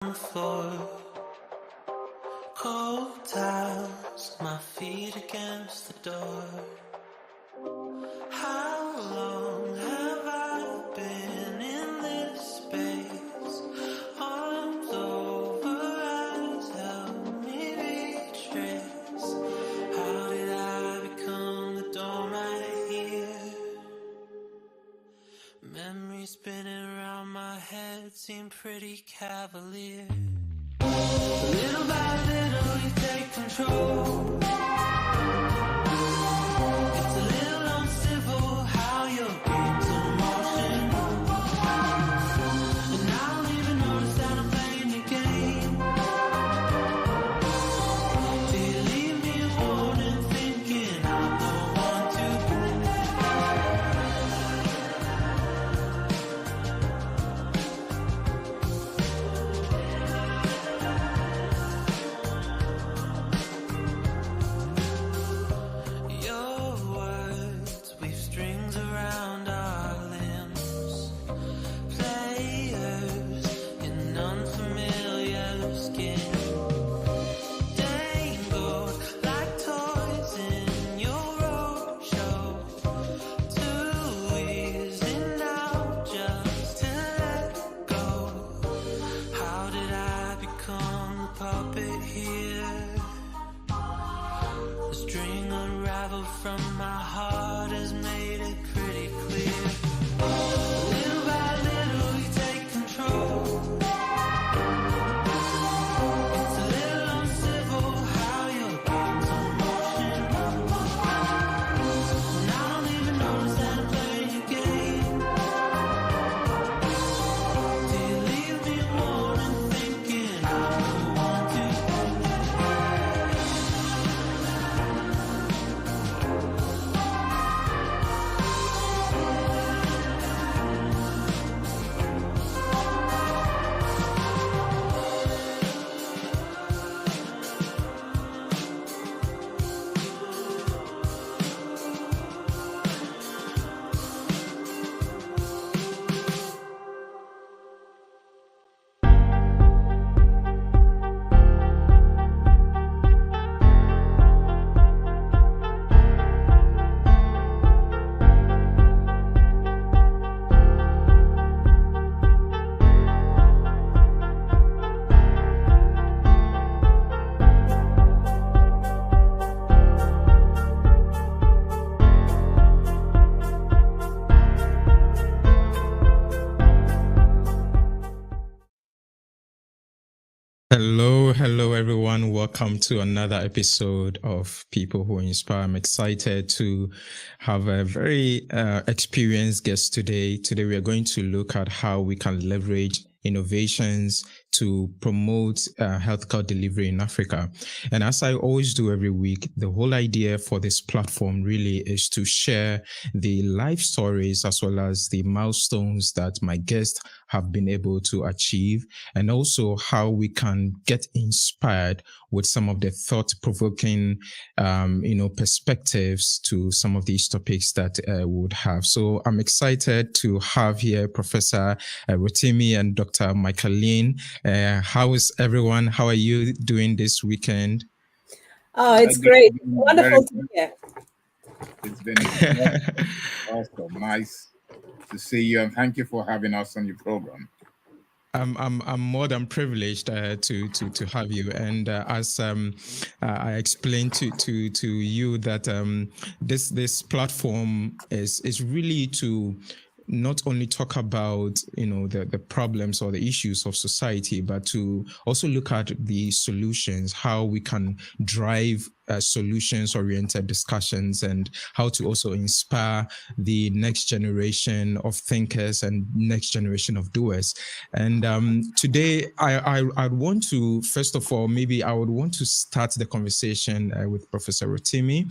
the floor, cold towels, my feet against the door. How long have I been in this space? Arms over eyes, help me retrace. How did I become the doormat here? Memories spinning around my head seem pretty cavalier. Little by little you take control. It's a little uncivil how your game's in motion. And I don't even notice that I'm playing your game. Do you leave me a warning thinking I'm the one to blame? Your words weave strings around our limbs. Players in unfamiliar skin. Dangled like toys in your roadshow. Too easy now just to let go. How did I become the puppet here? The string unraveled from my heart has made it pretty clear. Little by little you take control. It's a little uncivil how your game's in motion. And I don't even notice that I'm playing your game. Do you leave me a warning thinking I'm the one to Hello, everyone. Welcome to another episode of People Who Inspire. I'm excited to have a very experienced guest today. Today, we are going to look at how we can leverage innovations to promote healthcare delivery in Africa. And as I always do every week, the whole idea for this platform really is to share the life stories as well as the milestones that my guests have been able to achieve, and also how we can get inspired with some of the thought-provoking, perspectives to some of these topics that we would have. So I'm excited to have here Professor Rotimi and Dr. Michaelene. How is everyone? How are you doing this weekend? Oh, it's great. Wonderful to be here. It's been awesome. Nice to see you, and thank you for having us on your program. I'm more than privileged to have you, and as I explained to you that this platform is really to not only talk about the problems or the issues of society, but to also look at the solutions, how we can drive solutions-oriented discussions, and how to also inspire the next generation of thinkers and next generation of doers. And today, I want to, first of all, maybe I would want to start the conversation with Professor Rotimi,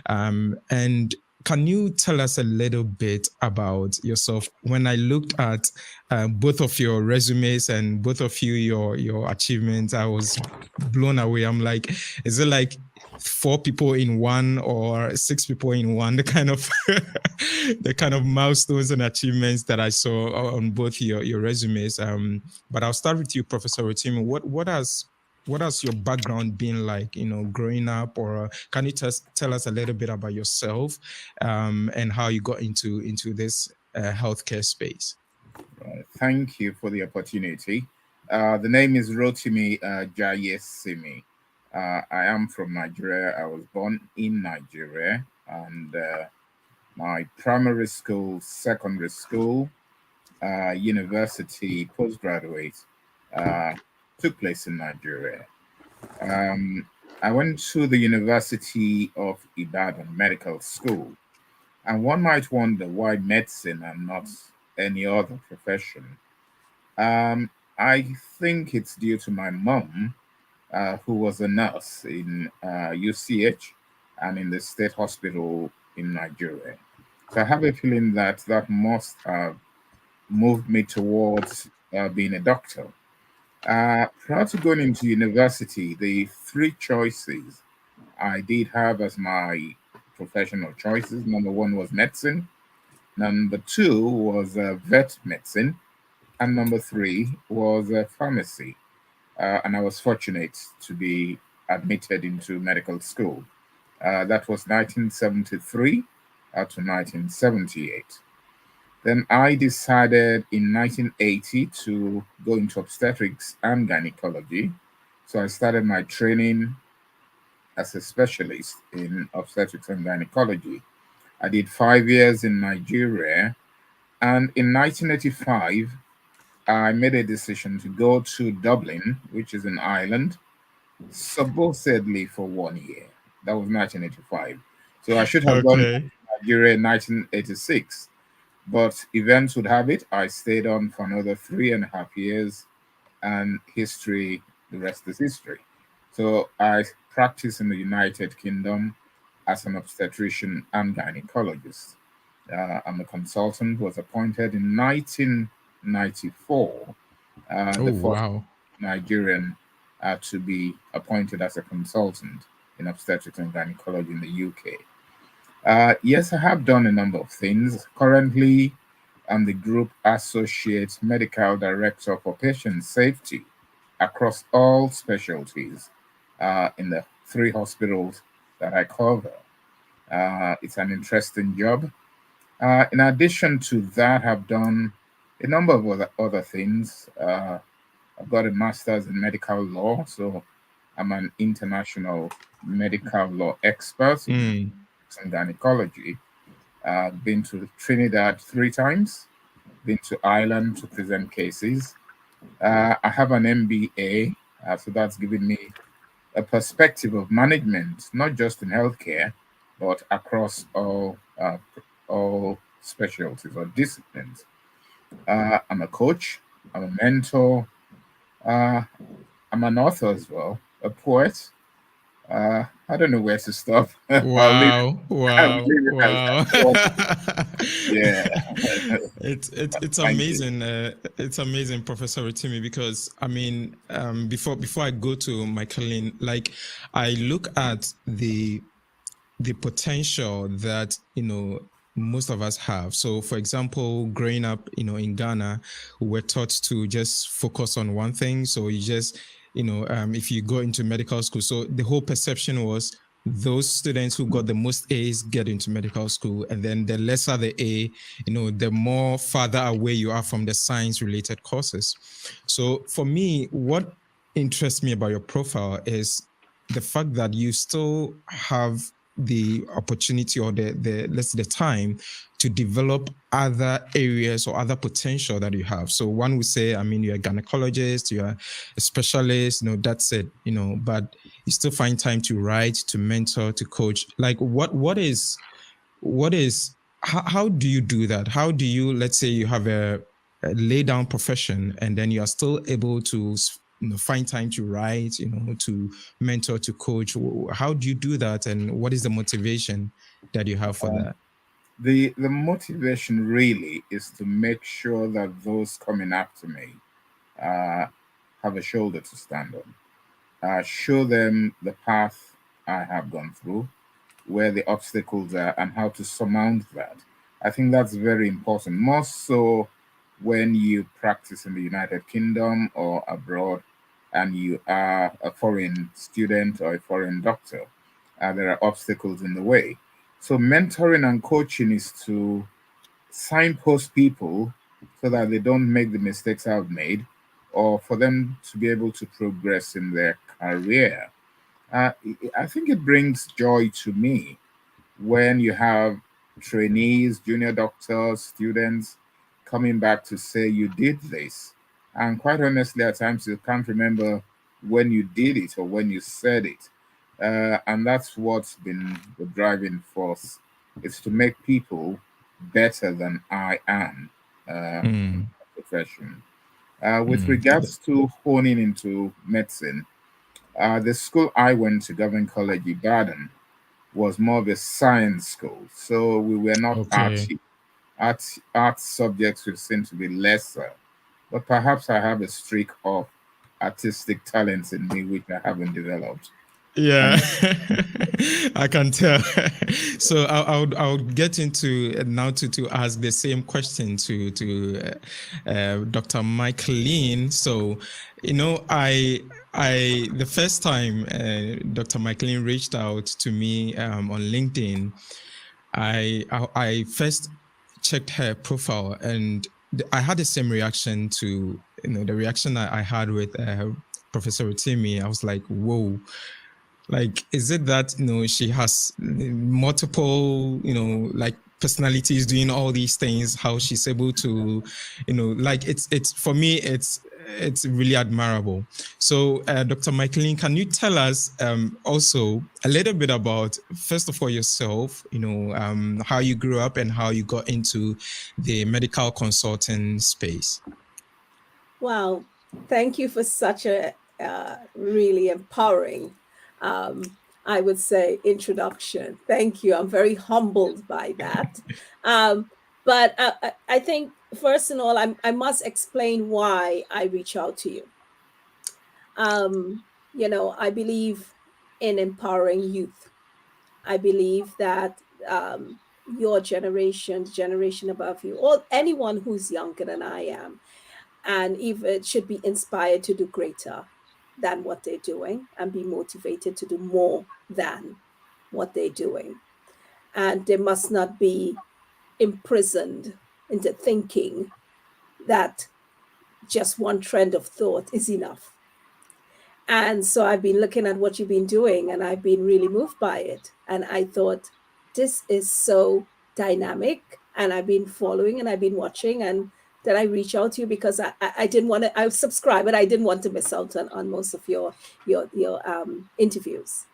and can you tell us a little bit about yourself? When I looked at both of your resumes and both of you, your achievements, I was blown away. I'm like, is it like 4 people in one or 6 people in one, the kind of the kind of milestones and achievements that I saw on both your resumes. But I'll start with you, Professor Rotimi. What has your background been like, growing up, or can you tell us a little bit about yourself, and how you got into this healthcare space? Thank you for the opportunity. The name is Rotimi Jaiyesimi. I am from Nigeria. I was born in Nigeria, and my primary school, secondary school, university, postgraduate took place in Nigeria. I went to the University of Ibadan Medical School, and one might wonder why medicine and not any other profession. I think it's due to my mom, who was a nurse in UCH and in the state hospital in Nigeria. So I have a feeling that must have moved me towards being a doctor. Prior to going into university, the 3 choices I did have as my professional choices: number 1 was medicine, number 2 was vet medicine, and number 3 was pharmacy. And I was fortunate to be admitted into medical school. That was 1973 to 1978. Then I decided in 1980 to go into obstetrics and gynecology. So I started my training as a specialist in obstetrics and gynecology. I did 5 years in Nigeria, and in 1985, I made a decision to go to Dublin, which is in Ireland, supposedly for 1 year. That was 1985. So I should have gone to Okay. Nigeria in 1986. But events would have it, I stayed on for another 3.5 years, and history, the rest is history. So I practice in the United Kingdom as an obstetrician and gynecologist. I'm a consultant, was appointed in 1994, Oh, the first wow. Nigerian to be appointed as a consultant in obstetrics and gynecology in the UK. Yes, I have done a number of things. Currently, I'm the Group Associate Medical Director for Patient Safety across all specialties in the 3 hospitals that I cover. It's an interesting job. In addition to that, I've done a number of other things. I've got a master's in medical law, so I'm an international medical law expert in gynecology. Been to Trinidad 3 times, been to Ireland to present cases. I have an MBA, so that's given me a perspective of management, not just in healthcare, but across all specialties or disciplines. I'm a coach, I'm a mentor, uh, I'm an author as well, a poet. I don't know where to stop. Wow, I'll wow, leave it as wow. that. Yeah. It's Thank you. amazing. It's amazing, Professor Rotimi, because I mean, before I go to Michaelene, like, I look at the potential that most of us have. So, for example, growing up, in Ghana, we were taught to just focus on one thing. So you just, if you go into medical school, so the whole perception was those students who got the most A's get into medical school, and then the lesser the A, the more farther away you are from the science related courses. So for me, what interests me about your profile is the fact that you still have the opportunity, or the time to develop other areas or other potential that you have. So one would say, I mean, you're a gynecologist, you're a specialist, that's it, but you still find time to write, to mentor, to coach. Like, how do you do that? How do you, let's say you have a lay down profession, and then you are still able to find time to write, to mentor, to coach? How do you do that, and what is the motivation that you have for that? The motivation really is to make sure that those coming after me have a shoulder to stand on. Show them the path I have gone through, where the obstacles are, and how to surmount that. I think that's very important, more so when you practice in the United Kingdom or abroad and you are a foreign student or a foreign doctor. There are obstacles in the way. So, mentoring and coaching is to signpost people so that they don't make the mistakes I've made, or for them to be able to progress in their career. I think it brings joy to me when you have trainees, junior doctors, students coming back to say you did this. And quite honestly, at times you can't remember when you did it or when you said it. And that's what's been the driving force, is to make people better than I am in the profession. With regards to honing into medicine, the school I went to, Government College Ibadan, was more of a science school. So we were not Okay. art subjects which seem to be lesser. But perhaps I have a streak of artistic talents in me which I haven't developed. Yeah, I can tell. So I'll get into now to ask the same question to Dr. Michaelene. So, I the first time Dr. Michaelene reached out to me on LinkedIn, I first checked her profile, and I had the same reaction to the reaction I had with Professor Rotimi. I was like, whoa. Like, is it that she has multiple like personalities doing all these things? How she's able to, like it's for me it's really admirable. So, Dr. Michaelene, can you tell us also a little bit about, first of all, yourself? How you grew up and how you got into the medical consulting space. Wow, thank you for such a really empowering, I would say, introduction. Thank you. I'm very humbled by that. But I think, first of all, I must explain why I reach out to you. I believe in empowering youth. I believe that your generation, the generation above you, or anyone who's younger than I am, and even should be inspired to do greater than what they're doing and be motivated to do more than what they're doing. And they must not be imprisoned into thinking that just one trend of thought is enough. And so I've been looking at what you've been doing, and I've been really moved by it. And I thought, this is so dynamic. And I've been following and I've been watching. And then I reach out to you because I didn't want to, I subscribe, but I didn't want to miss out on most of your interviews.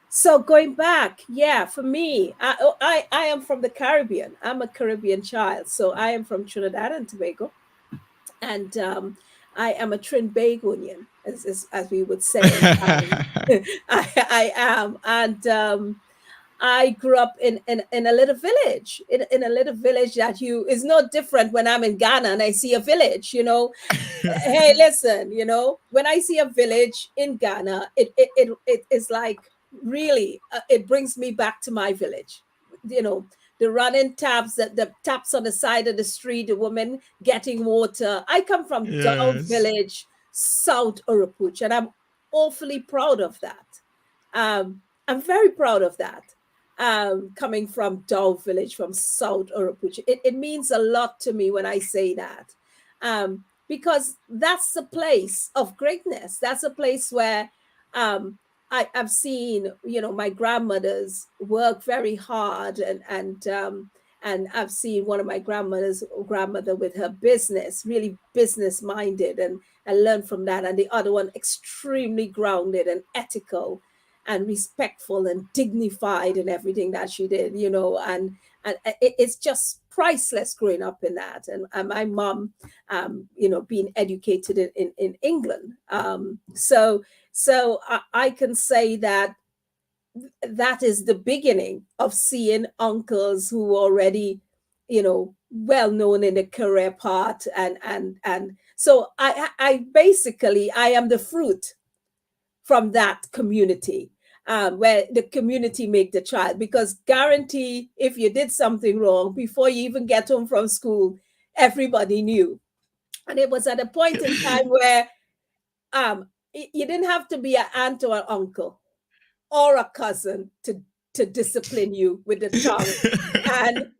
So going back, yeah, for me, I am from the Caribbean. I'm a Caribbean child. So I am from Trinidad and Tobago. And I am a Trinbagonian, as we would say. I am. And I grew up in a little village, in a little village that is no different when I'm in Ghana and I see a village, Hey, listen, when I see a village in Ghana, it is like, really, it brings me back to my village. The running taps, the taps on the side of the street, the woman getting water. I come from Dow Yes. Village, South Urupuch, and I'm awfully proud of that. I'm very proud of that. Coming from Dow Village, from South Urupuch, it means a lot to me when I say that, because that's the place of greatness. That's a place where I've seen, my grandmothers work very hard, and I've seen one of my grandmother with her business, really business minded, and learn from that. And the other one extremely grounded and ethical and respectful and dignified in everything that she did, and it's just priceless growing up in that. And my mom, being educated in England. So I can say that is the beginning of seeing uncles who already, well known in the career path, and so I basically I am the fruit from that community. where the community make the child, because guarantee if you did something wrong before you even get home from school, everybody knew. And it was at a point in time where you didn't have to be an aunt or an uncle or a cousin to discipline you with the tongue. And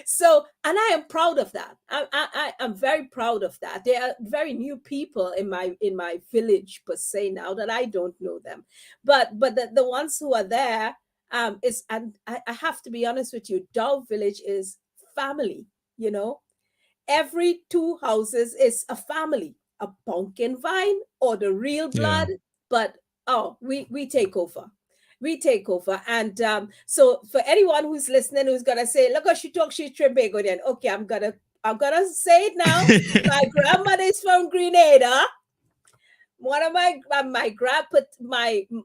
so, and I am proud of that. I am very proud of that. There are very new people in my village per se now that I don't know them, but the ones who are there, is, and I have to be honest with you, Dove Village is family. Every 2 houses is a family, a pumpkin vine or the real blood. But we take over. We take over. And so for anyone who's listening, who's gonna say, look how she talks, she's Trinbago, then okay, I'm gonna say it now. My grandmother is from Grenada. One of my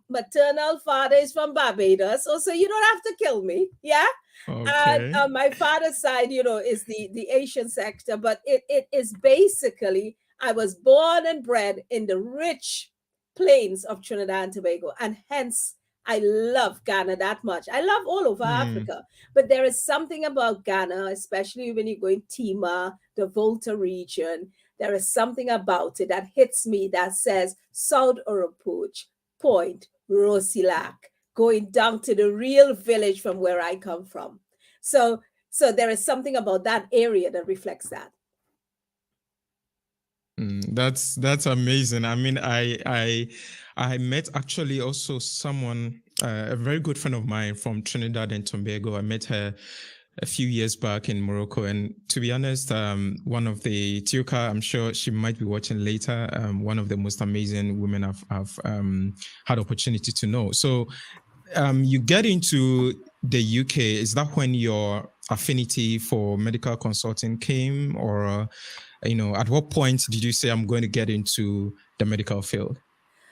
maternal father is from Barbados. So you don't have to kill me. Yeah. Okay. And my father's side, is the Asian sector, but it is basically, I was born and bred in the rich plains of Trinidad and Tobago, and hence I love Ghana that much. I love all over Africa, but there is something about Ghana, especially when you go in Tima, the Volta region. There is something about it that hits me that says South Oropuch, Point, Rosilak, going down to the real village from where I come from. So there is something about that area that reflects that. That's amazing. I mean, I met actually also someone, a very good friend of mine from Trinidad and Tobago. I met her a few years back in Morocco, and to be honest, one of the Tioka, I'm sure she might be watching later, one of the most amazing women I've had opportunity to know. So you get into the UK, is that when your affinity for medical consulting came, or at what point did you say, I'm going to get into the medical field?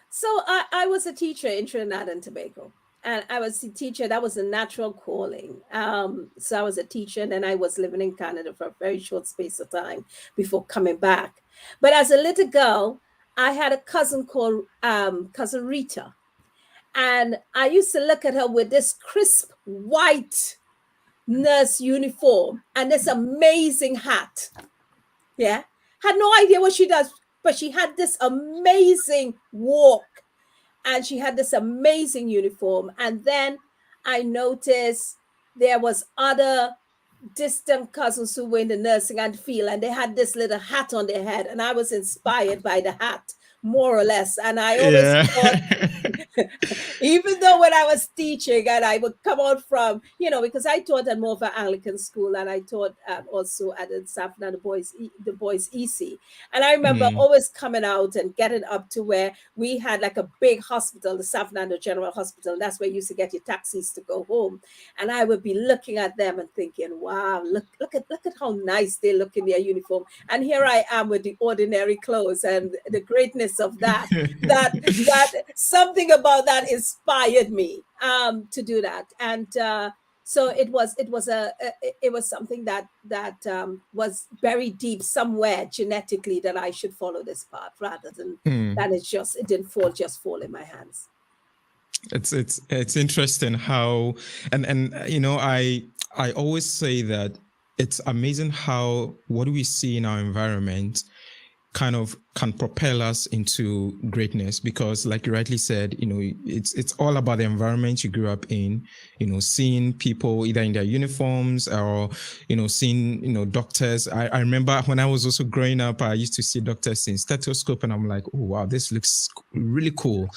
So I was a teacher in Trinidad and Tobago. And I was a teacher. That was a natural calling. So I was a teacher, and then I was living in Canada for a very short space of time before coming back. But as a little girl, I had a cousin called Cousin Rita. And I used to look at her with this crisp white nurse uniform and this amazing hat. Yeah. Had no idea what she does, but she had this amazing walk. And she had this amazing uniform. And then I noticed there was other distant cousins who were in the nursing and field, and they had this little hat on their head. And I was inspired by the hat, more or less. And I always thought, even though when I was teaching and I would come out from, because I taught at more of an Anglican school, and I taught also at the Saffron, the boys EC. And I remember always coming out and getting up to where we had like a big hospital, the Saffron General Hospital. That's where you used to get your taxis to go home. And I would be looking at them and thinking, wow, look at how nice they look in their uniform. And here I am with the ordinary clothes, and the greatness of that something about that inspired me to do that. And so it was something that was very deep somewhere genetically, that I should follow this path rather than that it didn't fall in my hands. It's interesting how, and I always say that it's amazing how what we see in our environment kind of can propel us into greatness, because like you rightly said, it's all about the environment you grew up in, seeing people either in their uniforms or, seeing, doctors. I remember when I was also growing up, I used to see doctors in stethoscope, and I'm like, oh, wow, this looks really cool.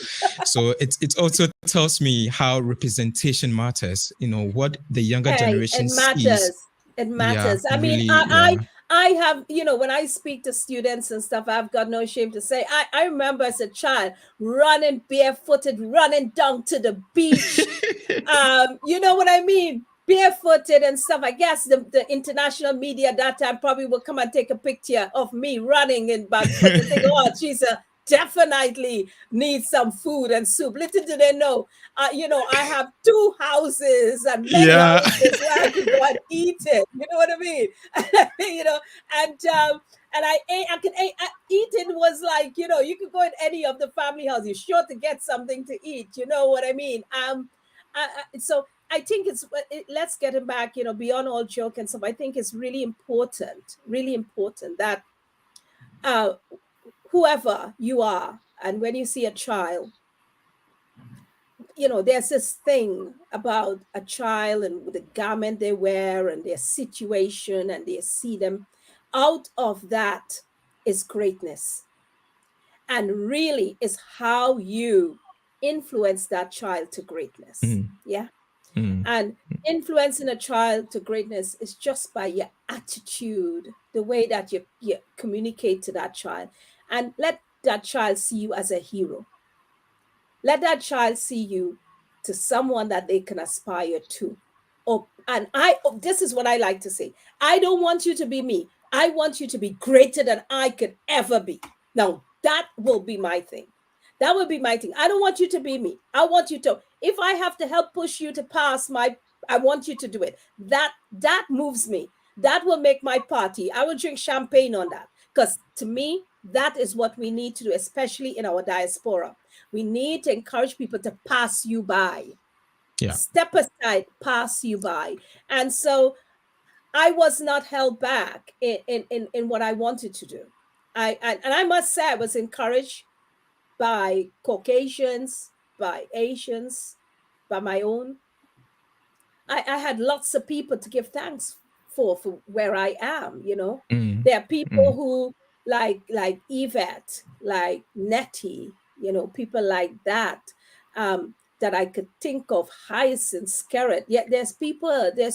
So it also tells me how representation matters, what the younger generation sees. It matters. Yeah, I mean, really, I have, when I speak to students and stuff, I've got no shame to say, I remember as a child running barefooted, running down to the beach. You know what I mean? Barefooted and stuff. I guess the international media at that time probably would come and take a picture of me running in barefoot and think, oh, she's definitely needs some food and soup. Little do they know, I have 2 houses and many houses where I could go and eat it. You know what I mean? and I ate. Eating was like, you could go in any of the family house. You're sure to get something to eat. You know what I mean? So I think let's get it back. Beyond all joke and stuff. I think it's really important that whoever you are, and when you see a child, there's this thing about a child and the garment they wear and their situation, and they see them. Out of that is greatness, and really is how you influence that child to greatness. Yeah. And influencing a child to greatness is just by your attitude, the way that you communicate to that child, and let that child see you as a hero. Let that child see you to someone that they can aspire to. This is what I like to say. I don't want you to be me. I want you to be greater than I could ever be. Now, that will be my thing. That will be my thing. I don't want you to be me. I want you to, if I have to help push you to pass I want you to do it. That moves me. That will make my party. I will drink champagne on that. Because to me, that is what we need to do, especially in our diaspora. We need to encourage people to pass you by. Yeah. Step aside, pass you by. And so I was not held back in what I wanted to do. And I must say, I was encouraged by Caucasians, by Asians, by my own. I had lots of people to give thanks for where I am, There are people who like Yvette, like Nettie, people like that, that I could think of, Hyacinth, Scarrett. Yet there's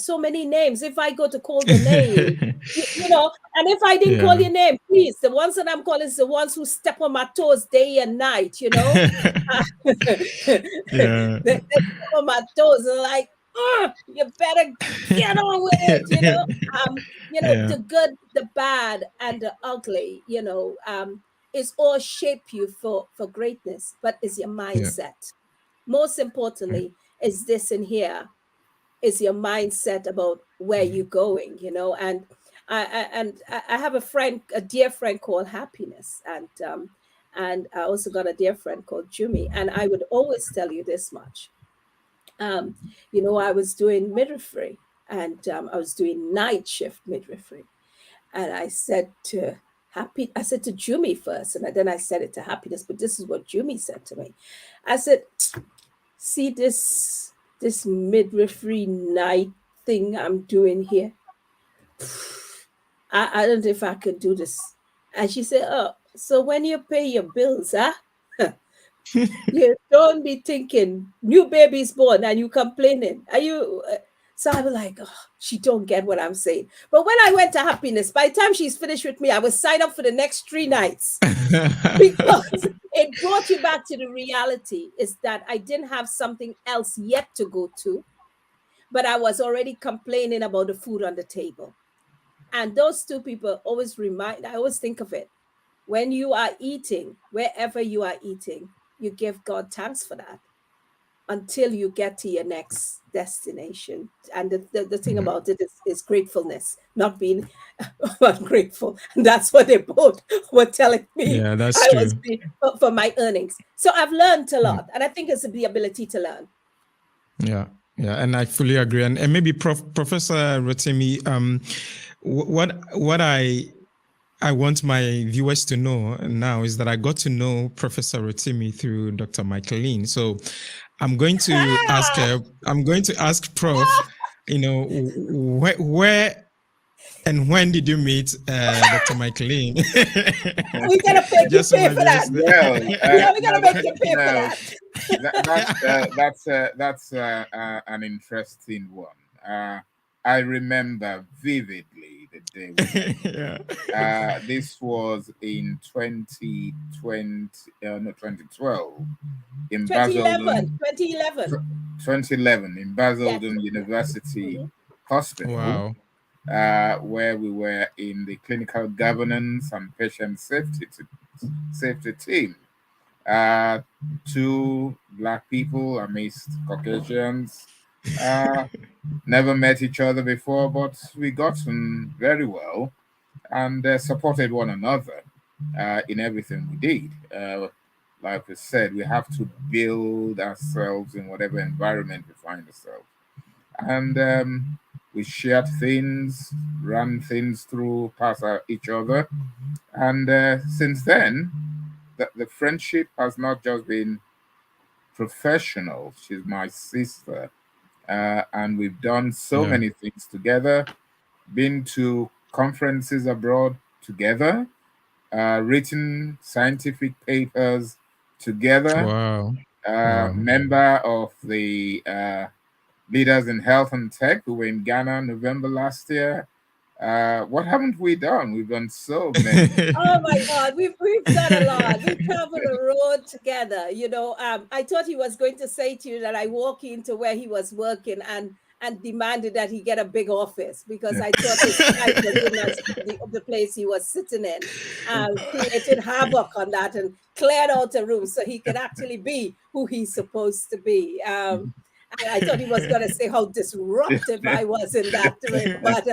so many names. If I go to call the name, and if I didn't call your name, please, the ones that I'm calling is the ones who step on my toes day and night, They step on my toes and like, you better get on with it, the good, the bad, and the ugly, is all shape you for greatness, but it's your mindset. Most importantly, is this in here, is your mindset about where you're going, and I have a dear friend called Happiness, and I also got a dear friend called Jumi, and I would always tell you this much. I was doing midwifery, and I was doing night shift midwifery. And I said to Jumi first, and then I said it to Happiness, but this is what Jumi said to me. I said, see this midwifery night thing I'm doing here? I don't know if I could do this. And she said, oh, so when you pay your bills, you don't be thinking new baby's born and you complaining. Are you? So I was like, oh, she don't get what I'm saying. But when I went to Happiness, by the time she's finished with me, I was signed up for the next 3 nights because it brought you back to the reality is that I didn't have something else yet to go to, but I was already complaining about the food on the table. And those 2 people I always think of it. When you are eating, wherever you are eating, you give God thanks for that until you get to your next destination. And the thing about it is gratefulness, not being ungrateful. And that's what they both were telling me. Yeah, that's I true. was paid for my earnings. So I've learned a lot. And I think it's the ability to learn. Yeah, and I fully agree. And maybe Professor Rotimi, what I want my viewers to know now is that I got to know Professor Rotimi through Dr. Michaelene. So I'm going to ask Prof, where and when did you meet Dr. Michaelene? We gotta make you pay for that. We gotta make you pay for that. That's an interesting one. I remember vividly the day. This was in 2012 in 2011 in Basildon University Hospital. Wow. Where we were in the clinical governance and patient safety team. 2 Black people amidst Caucasians. Never met each other before, but we got on very well. and supported one another in everything we did. Like we said, we have to build ourselves in whatever environment we find ourselves. And we shared things, ran things through past each other. And since then, the friendship has not just been professional. She's my sister. And we've done so Yeah. many things together, been to conferences abroad together, written scientific papers together, Wow. Wow. member of the Leaders in Health and Tech who were in Ghana November last year. What haven't we done? We've done so many. Oh my God, we've done a lot. We've traveled a road together. I thought he was going to say to you that I walk into where he was working and demanded that he get a big office because I thought his wife was in the place he was sitting in, created havoc on that and cleared out a room so he could actually be who he's supposed to be. And I thought he was going to say how disruptive I was in that way, but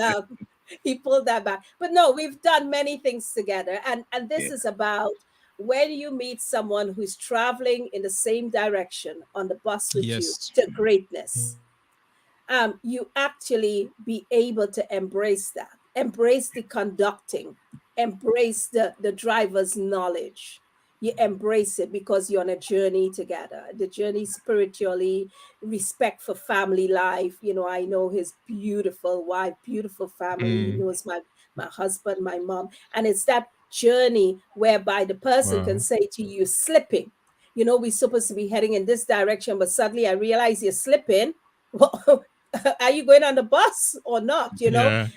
he pulled that back. But no, we've done many things together, and this is about when you meet someone who's traveling in the same direction on the bus with you Yes. to greatness. You actually be able to embrace that, embrace the conducting, embrace the driver's knowledge. You embrace it because you're on a journey together, the journey spiritually, respect for family life. I know his beautiful wife, beautiful family. He knows my husband, my mom. And it's that journey whereby the person Wow. can say to you, slipping. We're supposed to be heading in this direction, but suddenly I realize you're slipping. Well, are you going on the bus or not? Yeah.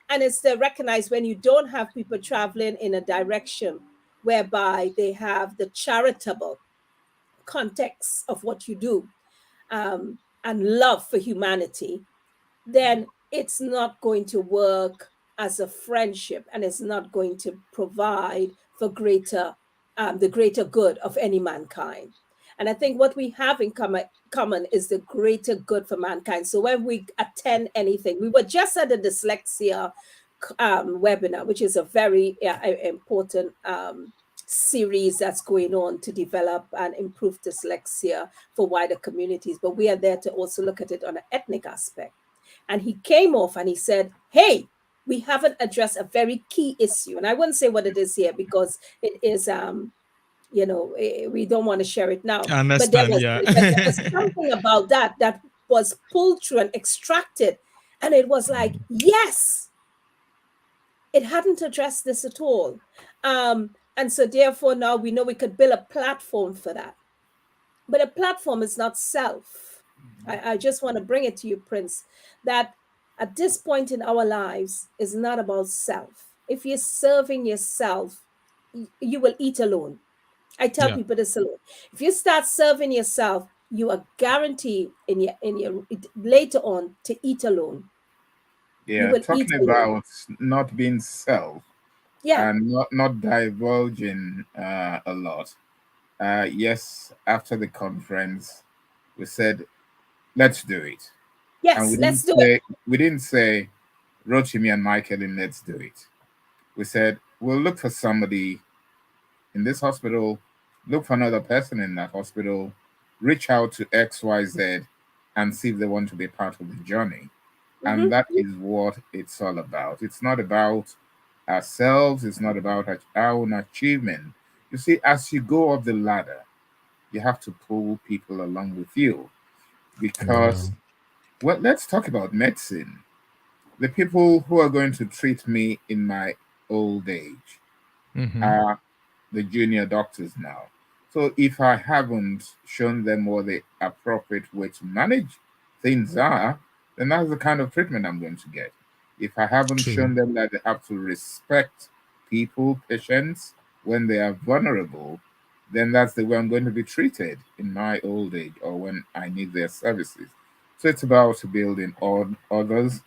And it's to recognize when you don't have people traveling in a direction whereby they have the charitable context of what you do, and love for humanity, then it's not going to work as a friendship, and it's not going to provide for the greater good of any mankind. And I think what we have in common is the greater good for mankind. So when we attend anything, we were just at the dyslexia webinar, which is a very important series that's going on to develop and improve dyslexia for wider communities. But we are there to also look at it on an ethnic aspect. And he came off and he said, hey, we haven't addressed a very key issue. And I wouldn't say what it is here because it is, we don't want to share it now. I But there understand. was, Yeah. but there was something about that was pulled through and extracted. And it was like, yes, it hadn't addressed this at all. And so therefore now we know we could build a platform for that. But a platform is not self. I just want to bring it to you, Prince, that at this point in our lives is not about self. If you're serving yourself, you will eat alone. I tell Yeah. people this alone. If you start serving yourself, you are guaranteed in your later on to eat alone. You Yeah, will eat talking alone. about not being self Yeah. and not divulging a lot. Yes, after the conference, we said, let's do it. And Yes, let's do it. we didn't say Rotimi and Michaelene, let's do it. We said we'll look for somebody in this hospital, look for another person in that hospital, reach out to XYZ and see if they want to be part of the journey. And that is what it's all about. It's not about ourselves, it's not about our own achievement. You see, as you go up the ladder, you have to pull people along with you. Because, Wow. well, let's talk about medicine. The people who are going to treat me in my old age are the junior doctors now. So if I haven't shown them what the appropriate way to manage things are, then that's the kind of treatment I'm going to get. If I haven't True. shown them that they have to respect people, patients, when they are vulnerable, then that's the way I'm going to be treated in my old age or when I need their services. So it's about building others.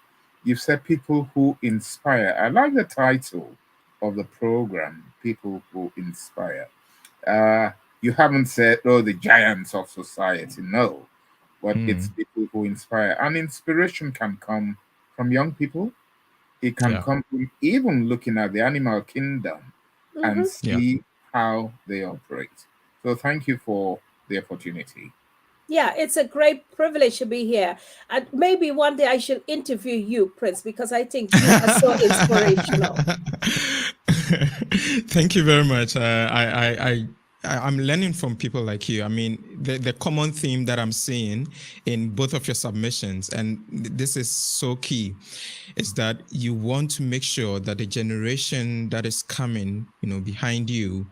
You've said people who inspire. I like the title of the program, People Who Inspire. You haven't said, oh, the giants of society. No, but it's people who inspire. And inspiration can come from young people, It can come from even looking at the animal kingdom and see how they operate. So thank you for the opportunity. Yeah, it's a great privilege to be here. And maybe one day I should interview you, Prince, because I think you are so inspirational. Thank you very much. I'm learning from people like you. I mean, the common theme that I'm seeing in both of your submissions, and this is so key, is that you want to make sure that the generation that is coming, behind you,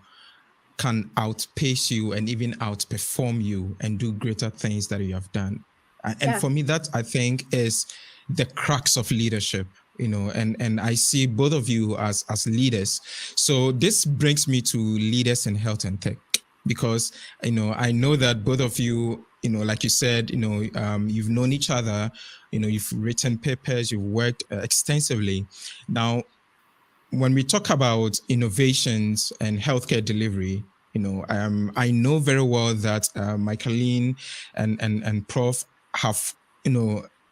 can outpace you and even outperform you and do greater things that you have done. And for me, that I think is the crux of leadership, and I see both of you as leaders. So this brings me to leaders in health and tech, because, I know that both of you, like you said, you've known each other, you've written papers, you've worked extensively. Now, when we talk about innovations and healthcare delivery, I know very well that Michaelene and Prof have,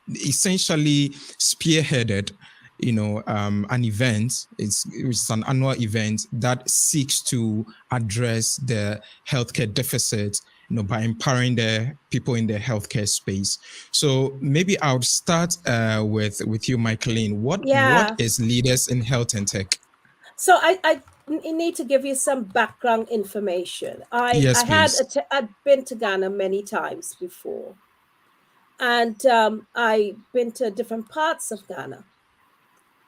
essentially spearheaded, an event, which is an annual event that seeks to address the healthcare deficit, by empowering the people in the healthcare space. So maybe I'll start with you, Michaelene. What is Leaders in Health and Tech? So I need to give you some background information. Yes, please. I'd been to Ghana many times before, and I've been to different parts of Ghana.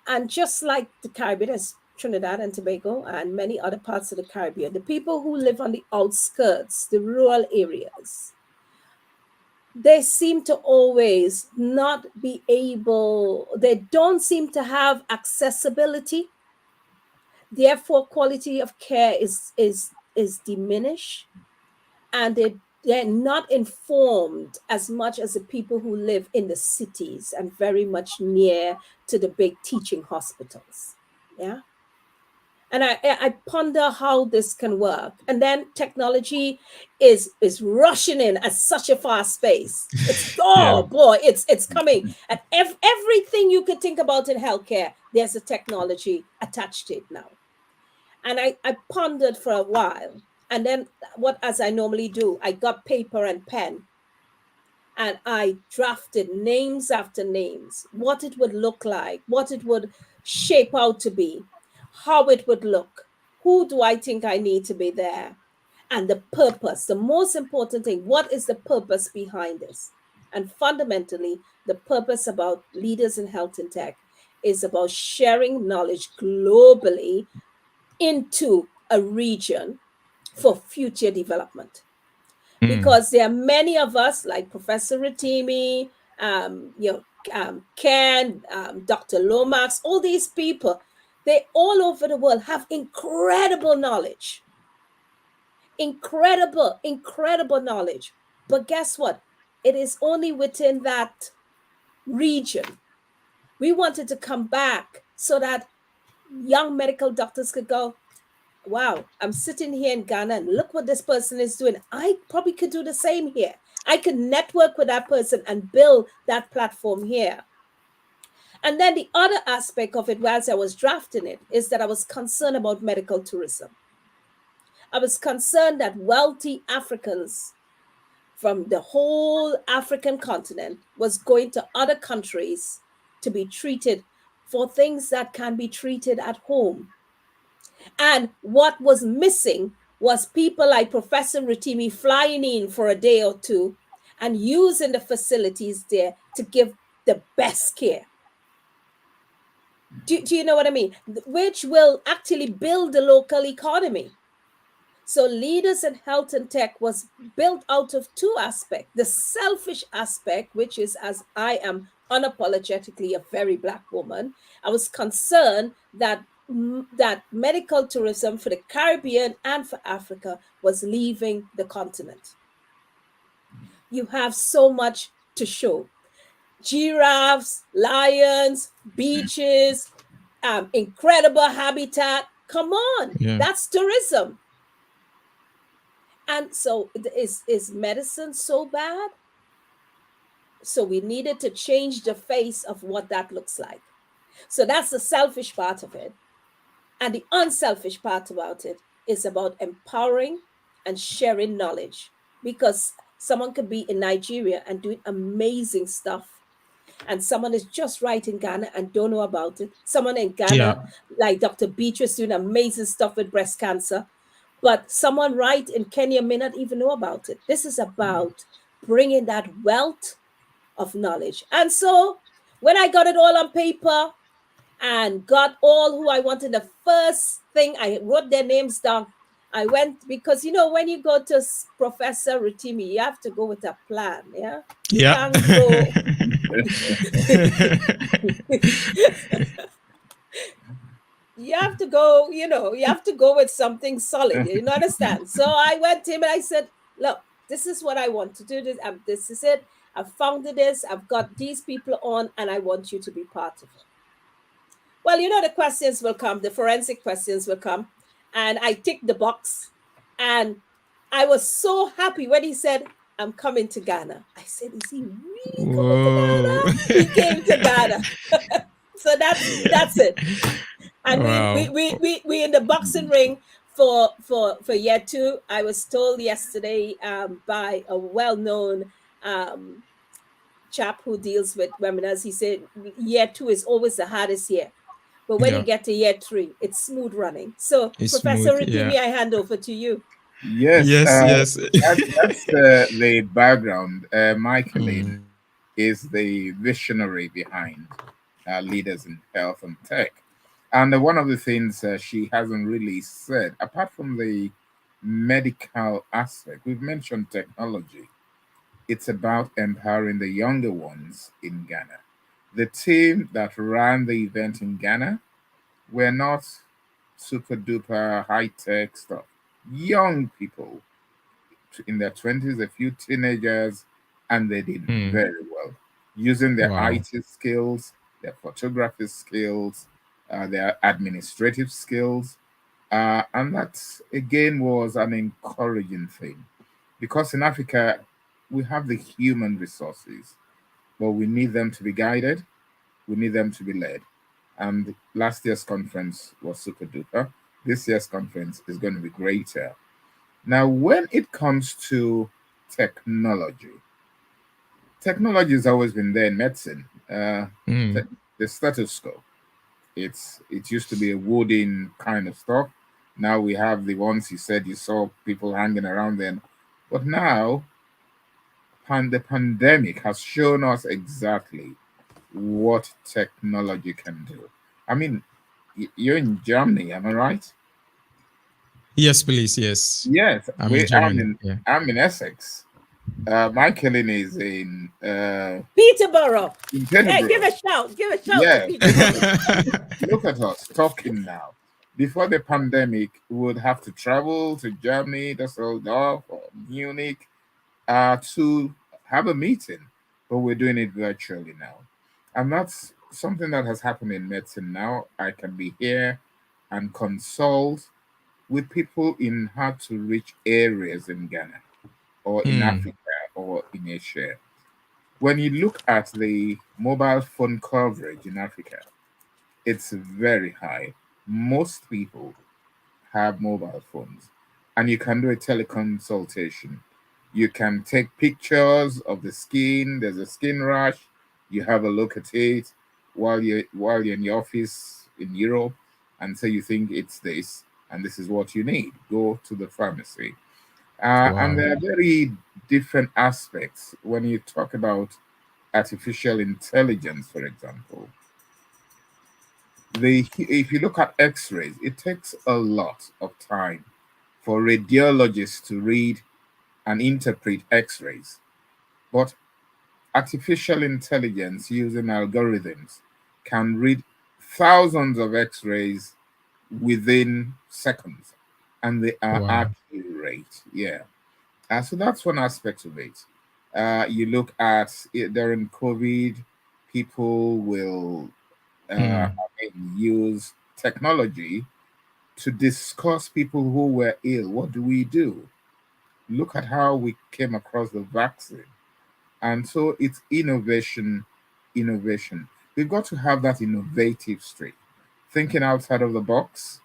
And just like the Caribbean, as Trinidad and Tobago and many other parts of the Caribbean, the people who live on the outskirts, the rural areas, they seem to always not be able, they don't seem to have accessibility. Therefore, quality of care is diminished, and they're not informed as much as the people who live in the cities and very much near to the big teaching hospitals. Yeah. And I ponder how this can work. And then technology is rushing in at such a fast pace. It's it's coming. And everything you could think about in healthcare, there's a technology attached to it now. And I pondered for a while. And then as I normally do, I got paper and pen and I drafted names after names, what it would look like, what it would shape out to be, how it would look, who do I think I need to be there, and the purpose, the most important thing, what is the purpose behind this? And fundamentally, the purpose about Leaders in Health and Tech is about sharing knowledge globally into a region for future development. Because there are many of us, like Professor Rotimi, Ken, Dr. Lomax, all these people, they all over the world have incredible knowledge. Incredible knowledge. But guess what? It is only within that region. We wanted to come back so that young medical doctors could go, wow, I'm sitting here in Ghana and look what this person is doing. I probably could do the same here. I could network with that person and build that platform here. And then the other aspect of it, whilst I was drafting it, is that I was concerned about medical tourism. I was concerned that wealthy Africans from the whole African continent was going to other countries to be treated for things that can be treated at home. And what was missing was people like Professor Rotimi flying in for a day or two and using the facilities there to give the best care. Do you know what I mean? Which will actually build the local economy. So Leaders in Health and Tech was built out of two aspects. The selfish aspect, which is, as I am unapologetically a very Black woman, I was concerned that medical tourism for the Caribbean and for Africa was leaving the continent. You have so much to show. Giraffes, lions, beaches, incredible habitat. Come on, that's tourism. And so is medicine so bad? So we needed to change the face of what that looks like. So that's the selfish part of it. And the unselfish part about it is about empowering and sharing knowledge, because someone could be in Nigeria and doing amazing stuff, and someone is just right in Ghana and don't know about it. Someone in Yeah. Ghana, like Dr. Beatrice, doing amazing stuff with breast cancer, but someone right in Kenya may not even know about it. This is about bringing that wealth of knowledge. And so when I got it all on paper and got all who I wanted, the first thing I wrote their names down. I went, because when you go to Professor Rotimi, you have to go with a plan. Yeah. You Yeah. can't go. You have to go, you have to go with something solid. You understand? So I went to him and I said, look, this is what I want to do. This is it. I've founded this. I've got these people on, and I want you to be part of it. Well, the questions will come, the forensic questions will come. And I ticked the box. And I was so happy when he said, I'm coming to Ghana. I said, is he really coming to Whoa. Ghana? He came to Ghana. So that's it. And Wow. we in the boxing ring for year 2. I was told yesterday by a well-known chap who deals with webinars. He said year 2 is always the hardest year, but when you Yeah. get to year 3, it's smooth running. So It's Professor smooth. Rotimi, Yeah. I hand over to you. Yes, Yes. that's the background. Michaelene Mm. is the visionary behind Leaders in Health and Tech. And one of the things she hasn't really said, apart from the medical aspect, we've mentioned technology. It's about empowering the younger ones in Ghana. The team that ran the event in Ghana were not super duper high tech stuff. Young people in their 20s, a few teenagers, and they did Mm. very well using their Wow. IT skills, their photography skills, their administrative skills. And that again was an encouraging thing, because in Africa, we have the human resources, but we need them to be guided, we need them to be led. And last year's conference was super duper. This year's conference is going to be greater. Now, when it comes to technology, technology has always been there in medicine. Mm. The stethoscope, it used to be a wooden kind of stuff. Now we have the ones you said you saw people hanging around them. But now, the pandemic has shown us exactly what technology can do. I mean, you're in Germany, am I right? Yes, please. Yes. Yes, I'm in Germany. Yeah. I'm in Essex. Michaelene is Peterborough. in Hey, give Peterborough. a shout. Give a shout to Yeah, Peterborough. look at us talking now. Before the pandemic, we would have to travel to Germany, Düsseldorf, or Munich, to have a meeting, but we're doing it virtually now. And that's something that has happened in medicine now. I can be here and consult with people in hard to reach areas in Ghana or in Mm. Africa or in Asia. When you look at the mobile phone coverage in Africa, it's very high. Most people have mobile phones, and you can do a teleconsultation. You can take pictures of the skin. There's a skin rash. You have a look at it while you're in your office in Europe, and say you think it's this, and this is what you need. Go to the pharmacy. And Wow. there are very different aspects when you talk about artificial intelligence, for example. If you look at X-rays, it takes a lot of time for radiologists to read and interpret X-rays. But artificial intelligence using algorithms can read thousands of X-rays within seconds, and they are Wow. accurate. Yeah. So that's one aspect of it. You look at it during COVID, people will Mm. use technology to discuss people who were ill. What do we do? Look at how we came across the vaccine. And so it's innovation, innovation. we've got to have that innovative streak, thinking outside of the box.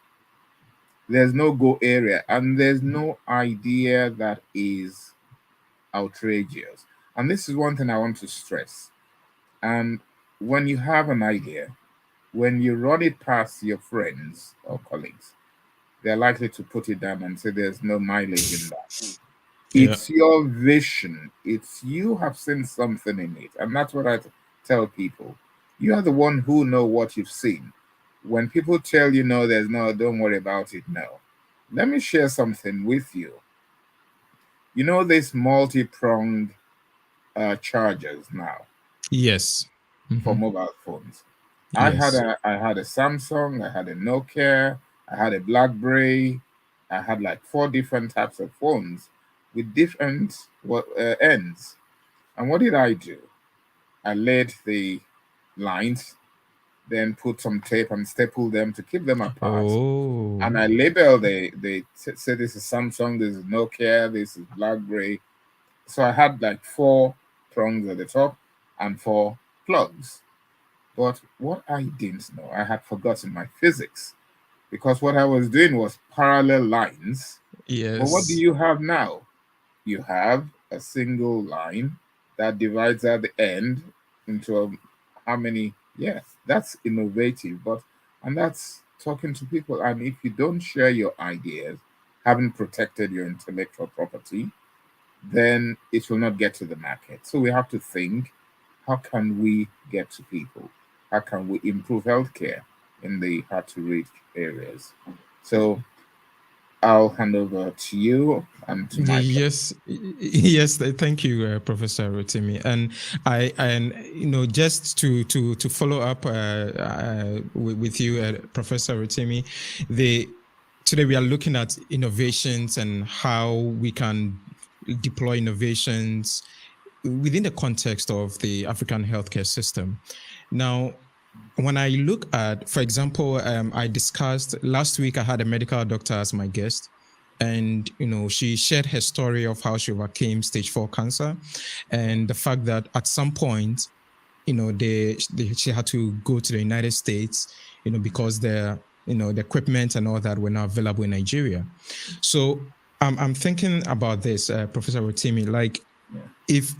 There's no go area, and there's no idea that is outrageous. And this is one thing I want to stress. And when you have an idea, when you run it past your friends or colleagues, they're likely to put it down and say there's no mileage in that. It's your vision. It's you have seen something in it. And that's what I tell people. You are the one who know what you've seen. When people tell you no, there's no, don't worry about it, no. Let me share something with you. You know this multi-pronged chargers now? Yes. For mobile phones. Yes. I had a Samsung, I had a Nokia, I had a BlackBerry, I had like 4 different types of phones with different ends. And what did I do? I laid the lines, then put some tape and stapled them to keep them apart. Oh. And I label they say this is Samsung, this is Nokia, this is BlackBerry. So I had like 4 prongs at the top and 4 plugs. But what I didn't know, I had forgotten my physics, because what I was doing was parallel lines. Yes. But what do you have now? You have a single line that divides at the end into how many? Yeah, that's innovative, and that's talking to people. And if you don't share your ideas, having protected your intellectual property, then it will not get to the market. So we have to think, how can we get to people? How can we improve healthcare in the hard to reach areas? So I'll hand over to you and to Michael. Yes, thank you, Professor Rotimi. And just to follow up with you, Professor Rotimi, today we are looking at innovations and how we can deploy innovations within the context of the African healthcare system. Now, when I look at, for example, I discussed last week, I had a medical doctor as my guest, and she shared her story of how she overcame stage 4 cancer, and the fact that at some point, she had to go to the United States, because the equipment and all that were not available in Nigeria. So I'm thinking about this, Professor Rotimi, like if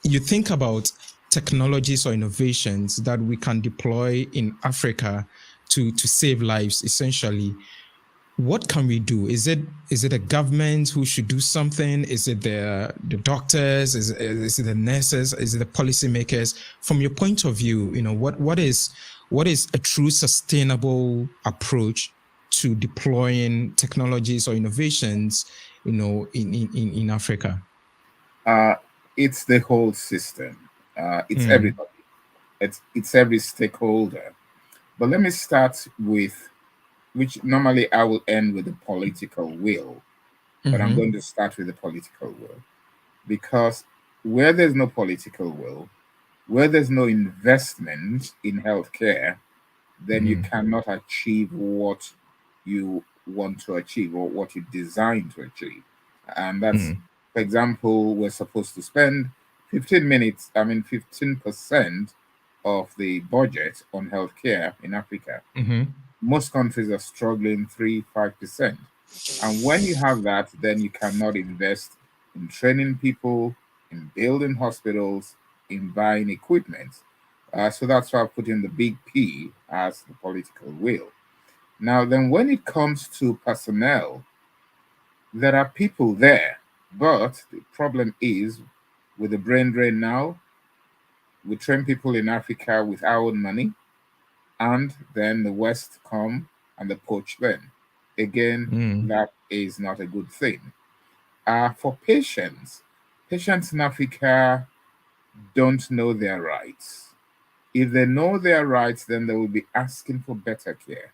you think about technologies or innovations that we can deploy in Africa to save lives, essentially, what can we do? Is it the government who should do something? Is it the doctors? Is it the nurses? Is it the policymakers? From your point of view, what is a true sustainable approach to deploying technologies or innovations, in Africa? It's the whole system. It's everybody. It's every stakeholder. But let me start with, which normally I will end with the political will, but I'm going to start with the political will, because where there's no political will, where there's no investment in healthcare, then you cannot achieve what you want to achieve or what you design to achieve. And that's, for example, we're supposed to spend 15% of the budget on healthcare in Africa. Most countries are struggling 3-5%. And when you have that, then you cannot invest in training people, in building hospitals, in buying equipment. So that's why I put in the big P as the political will. Now, then when it comes to personnel, there are people there, but the problem is with the brain drain now, we train people in Africa with our own money, and then the West come and they poach them. Again, that is not a good thing. For patients in Africa don't know their rights. If they know their rights, then they will be asking for better care.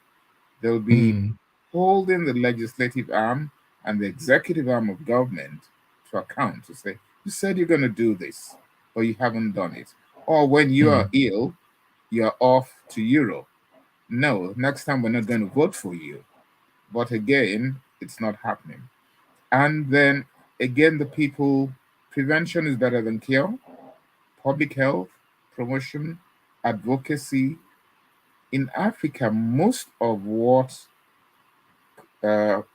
They'll be holding the legislative arm and the executive arm of government to account, to say, you said you're going to do this, but you haven't done it. Or when you are ill, you're off to Europe. No, next time we're not going to vote for you. But again, it's not happening. And then again, the people, prevention is better than cure. Public health, promotion, advocacy. In Africa, most of the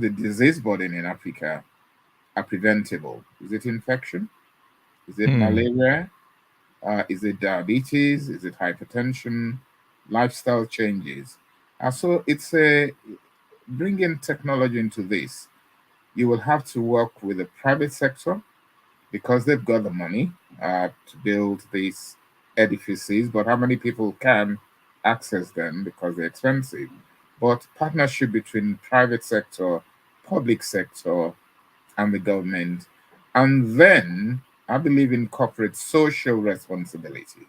disease burden in Africa are preventable. Is it infection? Is it malaria? Is it diabetes? Is it hypertension? Lifestyle changes? And so it's bringing technology into this. You will have to work with the private sector because they've got the money to build these edifices, but how many people can access them because they're expensive? But partnership between private sector, public sector, and the government, and then I believe in corporate social responsibility.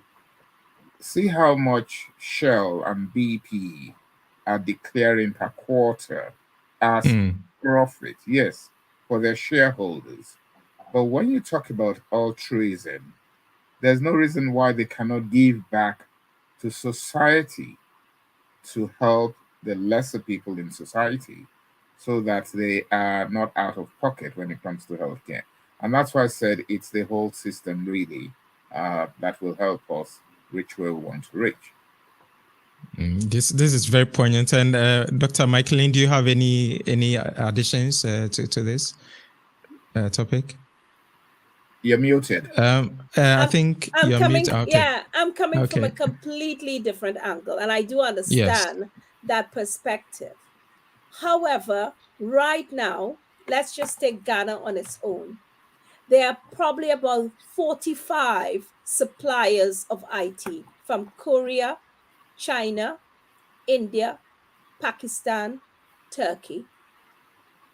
See how much Shell and BP are declaring per quarter as profit, yes, for their shareholders. But when you talk about altruism, there's no reason why they cannot give back to society to help the lesser people in society so that they are not out of pocket when it comes to healthcare. And that's why I said it's the whole system really that will help us reach where we want to reach. This is very poignant. And Dr. Michaelene, do you have any additions to this topic? You're muted. I think you're muted. Okay. Yeah, I'm coming from a completely different angle, and I do understand that perspective. However, right now, let's just take Ghana on its own. There are probably about 45 suppliers of IT from Korea, China, India, Pakistan, Turkey,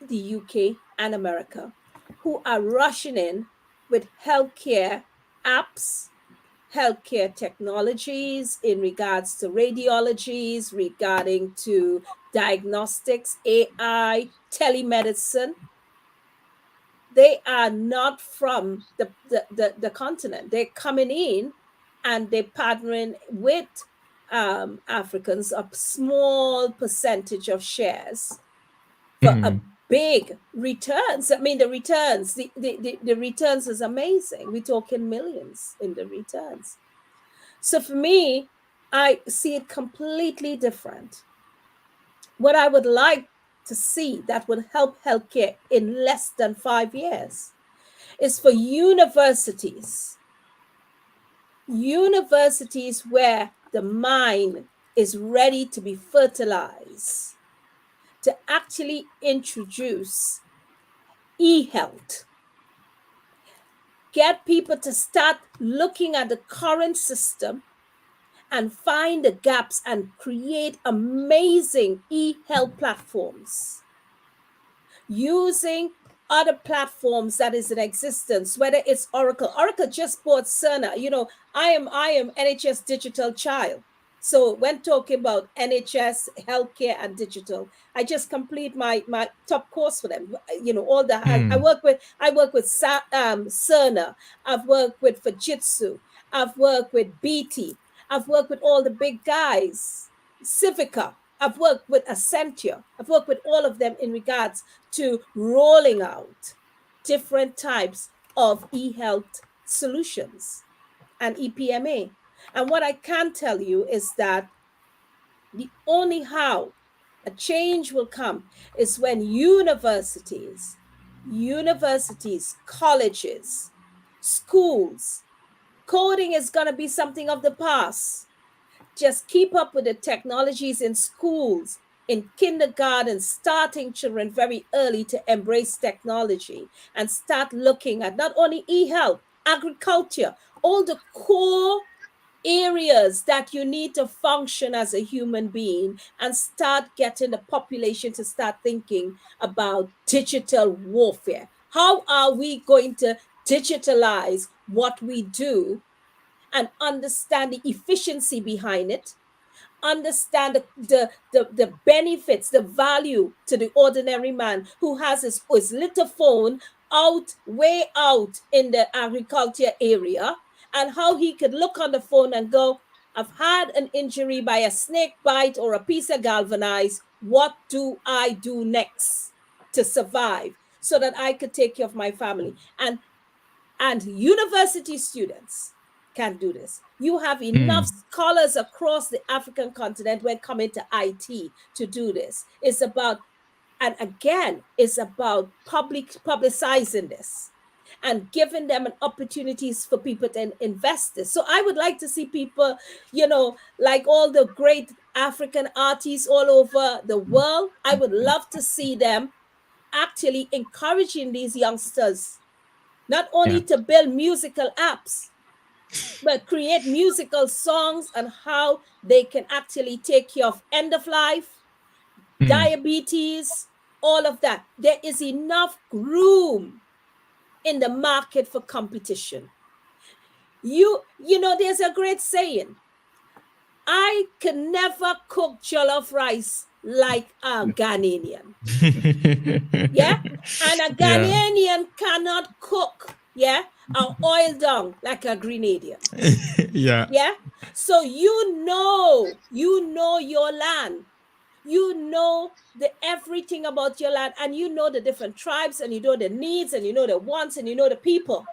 the UK, and America, who are rushing in with healthcare apps, healthcare technologies in regards to radiologies, regarding to diagnostics, AI, telemedicine. They are not from the continent. They're coming in and they're partnering with Africans, a small percentage of shares for a big returns. I mean, the returns is amazing. We're talking millions in the returns. So for me, I see it completely different. What I would like to see that would help healthcare in less than 5 years is for universities where the mind is ready to be fertilized, to actually introduce e-health. Get people to start looking at the current system and find the gaps and create amazing e-health platforms using other platforms that is in existence, whether it's Oracle. Oracle just bought Cerner. You know, I am NHS digital child. So when talking about NHS, healthcare, and digital, I just complete my top course for them. You know, all the I work with Cerner. I've worked with Fujitsu. I've worked with BT. I've worked with all the big guys, Civica. I've worked with Accenture. I've worked with all of them in regards to rolling out different types of e-health solutions and EPMA. And what I can tell you is that the only how a change will come is when universities, colleges, schools, coding is going to be something of the past. Just keep up with the technologies in schools, in kindergarten, starting children very early to embrace technology and start looking at not only e-health, agriculture, all the core areas that you need to function as a human being, and start getting the population to start thinking about digital warfare. How are we going to digitalize what we do and understand the efficiency behind it, understand the benefits, the value to the ordinary man who has his little phone way out in the agriculture area, and how he could look on the phone and go, I've had an injury by a snake bite or a piece of galvanized. What do I do next to survive so that I could take care of my family? And university students, can do this. You have enough scholars across the African continent when coming to IT to do this. It's about, and again, it's about publicizing this and giving them an opportunities for people to invest this. So I would like to see people, like all the great African artists all over the world, I would love to see them actually encouraging these youngsters, not only to build musical apps, but create musical songs and how they can actually take care of end of life, diabetes, all of that. There is enough room in the market for competition. There's a great saying, I can never cook jollof rice like a Ghanaian. Yeah. And a Ghanaian cannot cook, an oil down like a Grenadian. Yeah. So you know your land. You know everything about your land, and you know the different tribes, and you know the needs, and you know the wants, and you know the people.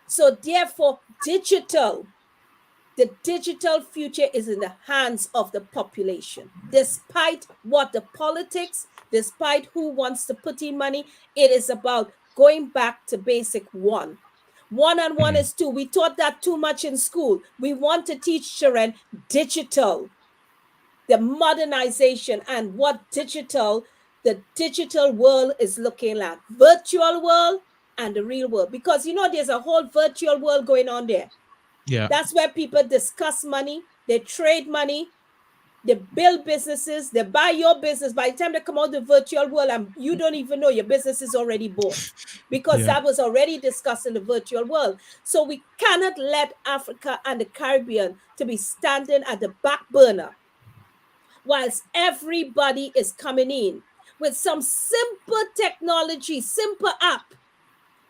So therefore, the digital future is in the hands of the population. Despite what the politics, despite who wants to put in money, it is about going back to basic one. 1 and 1 is 2. We taught that too much in school. We want to teach children digital, the modernization, and what the digital world is looking like, virtual world and the real world. Because there's a whole virtual world going on there. Yeah. That's where people discuss money, they trade money, they build businesses, they buy your business. By the time they come out the virtual world, and you don't even know your business is already bought, because that was already discussed in the virtual world. So we cannot let Africa and the Caribbean to be standing at the back burner whilst everybody is coming in with some simple technology, simple app,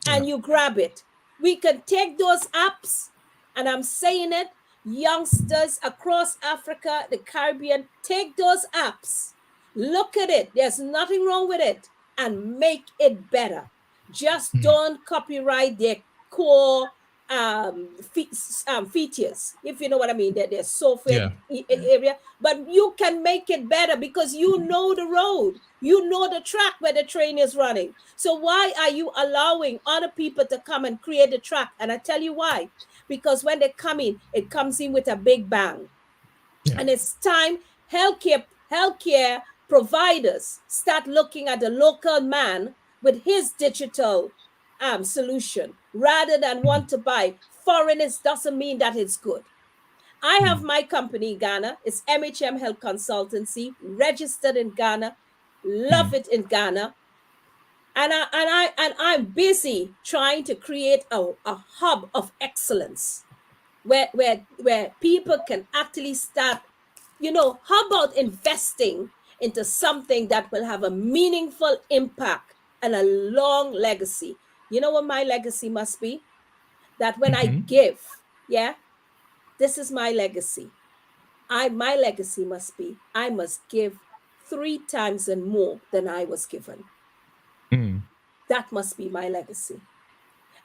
and you grab it. We can take those apps, and I'm saying it, youngsters across Africa, the Caribbean, take those apps, look at it, there's nothing wrong with it, and make it better. Just don't copyright their core features, if you know what I mean, that there's software area, but you can make it better because you know the road, you know the track where the train is running. So why are you allowing other people to come and create the track? And I tell you why. Because when they come in, it comes in with a big bang. And it's time healthcare providers start looking at the local man with his digital solution rather than want to buy. Foreigners doesn't mean that it's good. I have my company in Ghana. It's MHM Health Consultancy, registered in Ghana, love it in Ghana. And I'm busy trying to create a hub of excellence where people can actually start, how about investing into something that will have a meaningful impact and a long legacy? You know what my legacy must be? That when I give, this is my legacy. My legacy must be, I must give 3 times and more than I was given. That must be my legacy.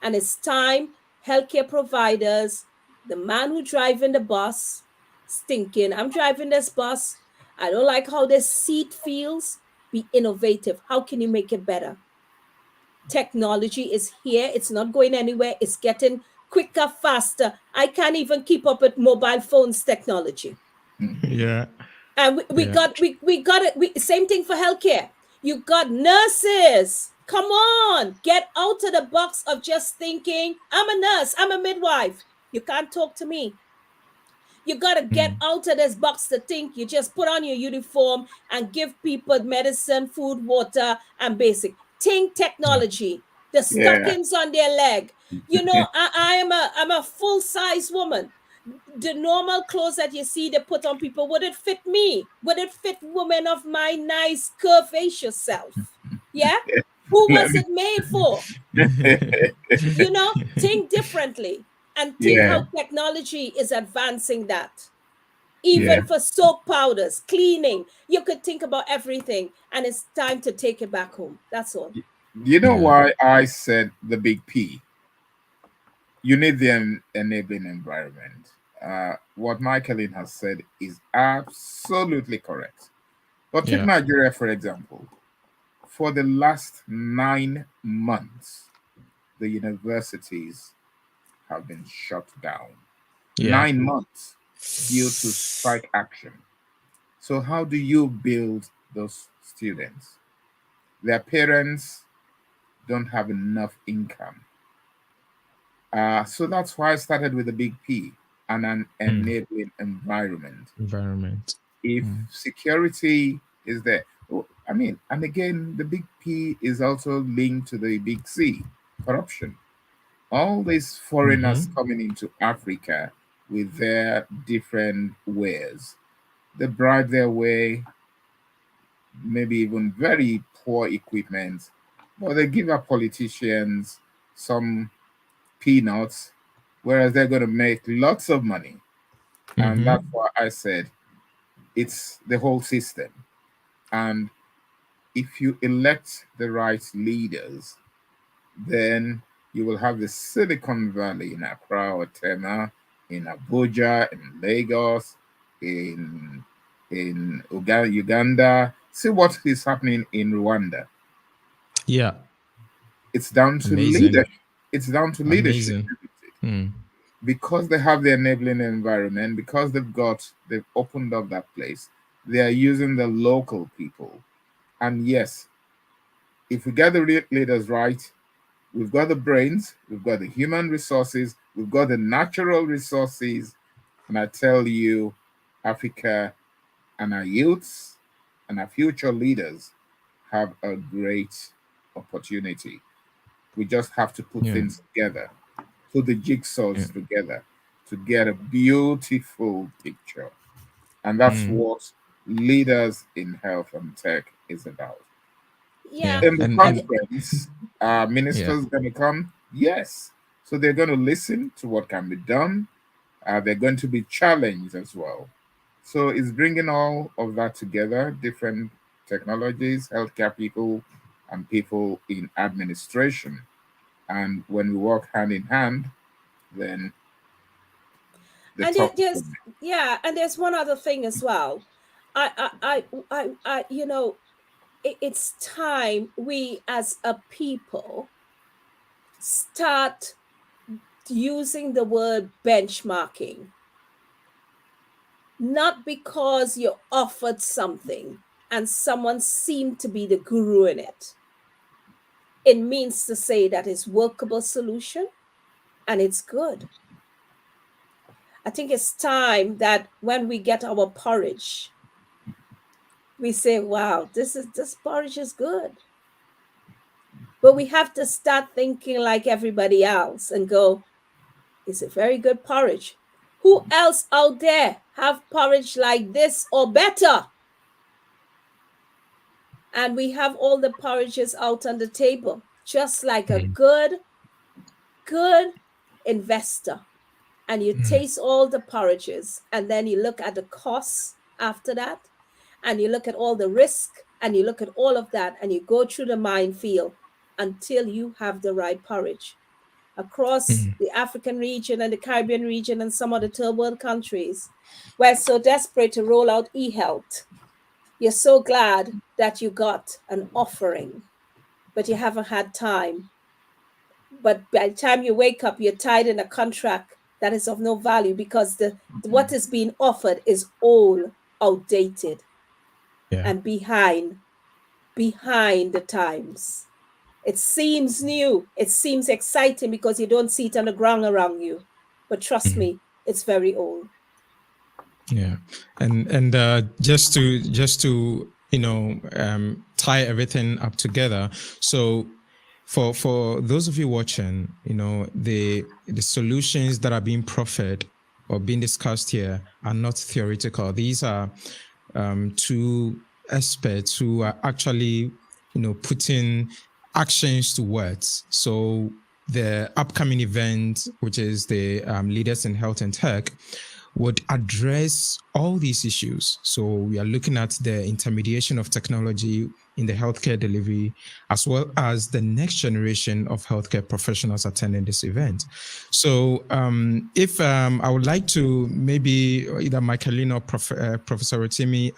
And it's time healthcare providers, the man who driving the bus, thinking, I'm driving this bus, I don't like how this seat feels. Be innovative. How can you make it better? Technology is here. It's not going anywhere. It's getting quicker, faster. I can't even keep up with mobile phones technology. Yeah. And we got it. Same thing for healthcare. You got nurses. Come on, get out of the box of just thinking, I'm a nurse, I'm a midwife. You can't talk to me. You got to get out of this box to think you just put on your uniform and give people medicine, food, water, and basic. Think technology. The stockings on their leg. I'm a full-size woman. The normal clothes that you see they put on people, would it fit me? Would it fit women of my nice curvaceous self? Yeah? Who was it made for? Think differently and think how technology is advancing that. Even for soap powders, cleaning, you could think about everything, and it's time to take it back home. That's all. You know why I said the big P? you need the enabling environment. What Michaelene has said is absolutely correct. But take Yeah. Nigeria, for example. For the last 9 months, the universities have been shut down. Yeah. 9 months due to strike action. So how do you build those students? Their parents don't have enough income. So that's why I started with a big P and an enabling environment. Environment. If security is there, I mean, and again, the big P is also linked to the big C, corruption. All these foreigners coming into Africa with their different wares, they bribe their way, maybe even very poor equipment, but they give our politicians some peanuts, whereas they're going to make lots of money. And that's why I said it's the whole system. And if you elect the right leaders, then you will have the Silicon Valley in Accra or Tema, in Abuja, in Lagos, in Uganda. See what is happening in Rwanda. Yeah. It's down to leadership. It's down to leadership. Because they have the enabling environment, because they've opened up that place, they are using the local people. And yes, if we get the leaders right, we've got the brains, we've got the human resources, we've got the natural resources. And I tell you, Africa and our youths and our future leaders have a great opportunity. We just have to put things together, put the jigsaws together to get a beautiful picture. And that's what leaders in health and tech is about. Yeah. In the conference, ministers going to come? Yes. So they're going to listen to what can be done. They're going to be challenged as well. So it's bringing all of that together, different technologies, healthcare people, and people in administration. And when we work hand in hand, then and there's one other thing as well. You know, it's time we as a people start using the word benchmarking, not because you're offered something and someone seemed to be the guru in it. It means to say that it's workable solution and it's good. I think it's time that when we get our porridge, we say, wow, this porridge is good. But we have to start thinking like everybody else and go, it's a very good porridge. Who else out there have porridge like this or better? And we have all the porridges out on the table, just like a good investor. And you taste all the porridges, and then you look at the costs after that, and you look at all the risk, and you look at all of that, and you go through the minefield until you have the right porridge. Across the African region and the Caribbean region and some of the third world countries, we're so desperate to roll out e-health. You're so glad that you got an offering, but you haven't had time. But by the time you wake up, you're tied in a contract that is of no value because what is being offered is all outdated and behind the times. It seems new, it seems exciting because you don't see it on the ground around you, but trust me, it's very old. Yeah, and just to tie everything up together. So for those of you watching, the solutions that are being proffered or being discussed here are not theoretical. These are two experts who are actually putting actions to words. So the upcoming event, which is the Leaders in Health and Tech, would address all these issues. So we are looking at the intermediation of technology in the healthcare delivery, as well as the next generation of healthcare professionals attending this event. So if I would like to maybe either Michaelene or Professor Rotimi,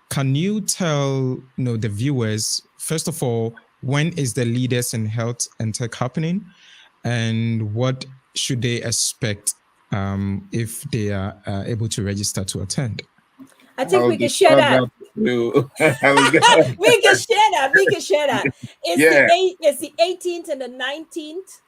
can you tell the viewers, first of all, when is the Leaders in Health and Tech happening, and what should they expect if they are able to register to attend? I think we can share that. We can share that. We can share that. It's the 18th and the 19th.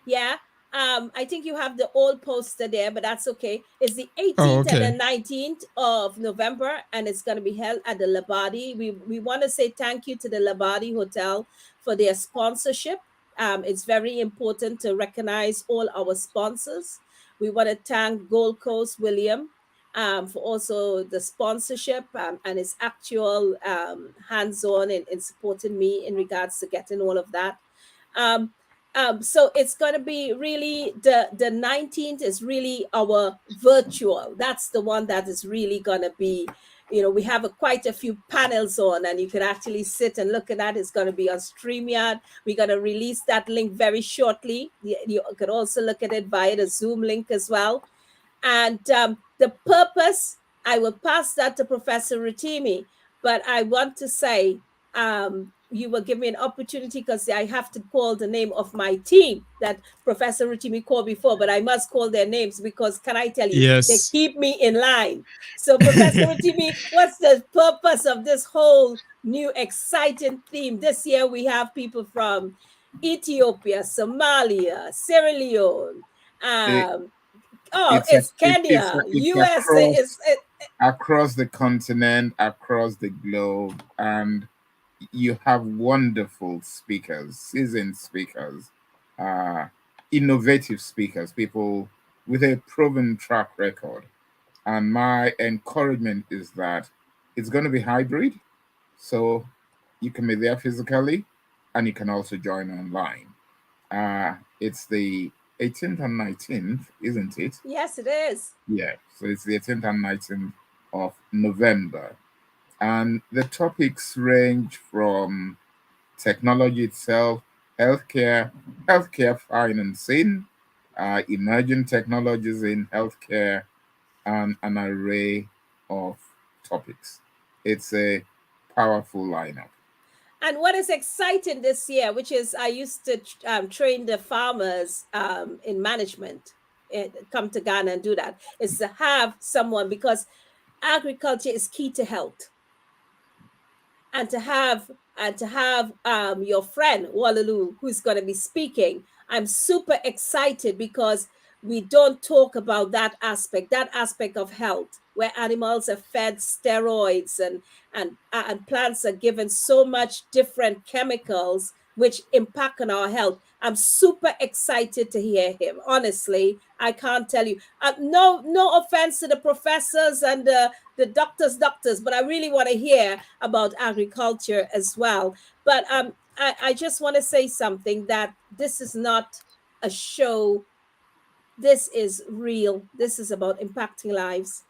Yeah. I think you have the old poster there, but that's okay. It's the 18th and the 19th of November, and it's going to be held at the Labadi. We want to say thank you to the Labadi Hotel for their sponsorship. It's very important to recognize all our sponsors. We want to thank Gold Coast William for also the sponsorship and his actual hands-on in supporting me in regards to getting all of that. So it's going to be really the 19th is really our virtual. That's the one that is really going to be, we have quite a few panels on, and you can actually sit and look at that. It's going to be on StreamYard. We're going to release that link very shortly. You could also look at it via the Zoom link as well. And the purpose, I will pass that to Professor Rotimi, but I want to say, you will give me an opportunity because I have to call the name of my team that Professor Rotimi called before, but I must call their names because, can I tell you, they keep me in line. So Professor Rotimi, what's the purpose of this whole new exciting theme? This year we have people from Ethiopia, Somalia, Sierra Leone, it's Kenya, USA, across the continent, across the globe, and you have wonderful speakers, seasoned speakers, innovative speakers, people with a proven track record. And my encouragement is that it's going to be hybrid. So you can be there physically and you can also join online. It's the 18th and 19th, isn't it? Yes, it is. Yeah, so it's the 18th and 19th of November. And the topics range from technology itself, healthcare financing, emerging technologies in healthcare, and an array of topics. It's a powerful lineup. And what is exciting this year, which is I used to train the farmers in management, come to Ghana and do that, is to have someone, because agriculture is key to health. And to have your friend Wallalu, who's going to be speaking, I'm super excited because we don't talk about that aspect of health, where animals are fed steroids and plants are given so much different chemicals which impact on our health. I'm super excited to hear him. Honestly, I can't tell you. No offense to the professors and the doctors, but I really want to hear about agriculture as well. But I just want to say something, that this is not a show. This is real. This is about impacting lives.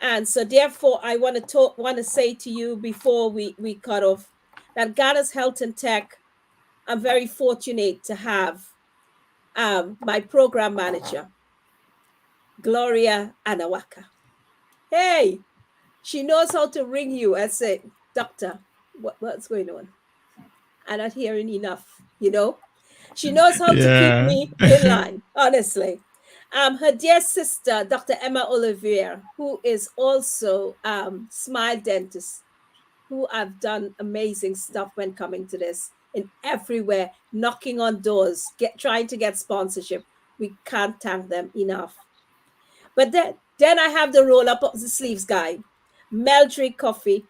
And so therefore, I want to say to you before we cut off, that Ghana's Health and Tech, I'm very fortunate to have my program manager, Gloria Anawaka. Hey, she knows how to ring you and say, "Doctor, what's going on? I'm not hearing enough," She knows how to keep me in line, honestly. Her dear sister, Dr. Emma Olivier, who is also Smile Dentist, who have done amazing stuff when coming to this, in everywhere, knocking on doors, trying to get sponsorship. We can't thank them enough. But then I have the roll up of the sleeves guy, Meldrick Coffee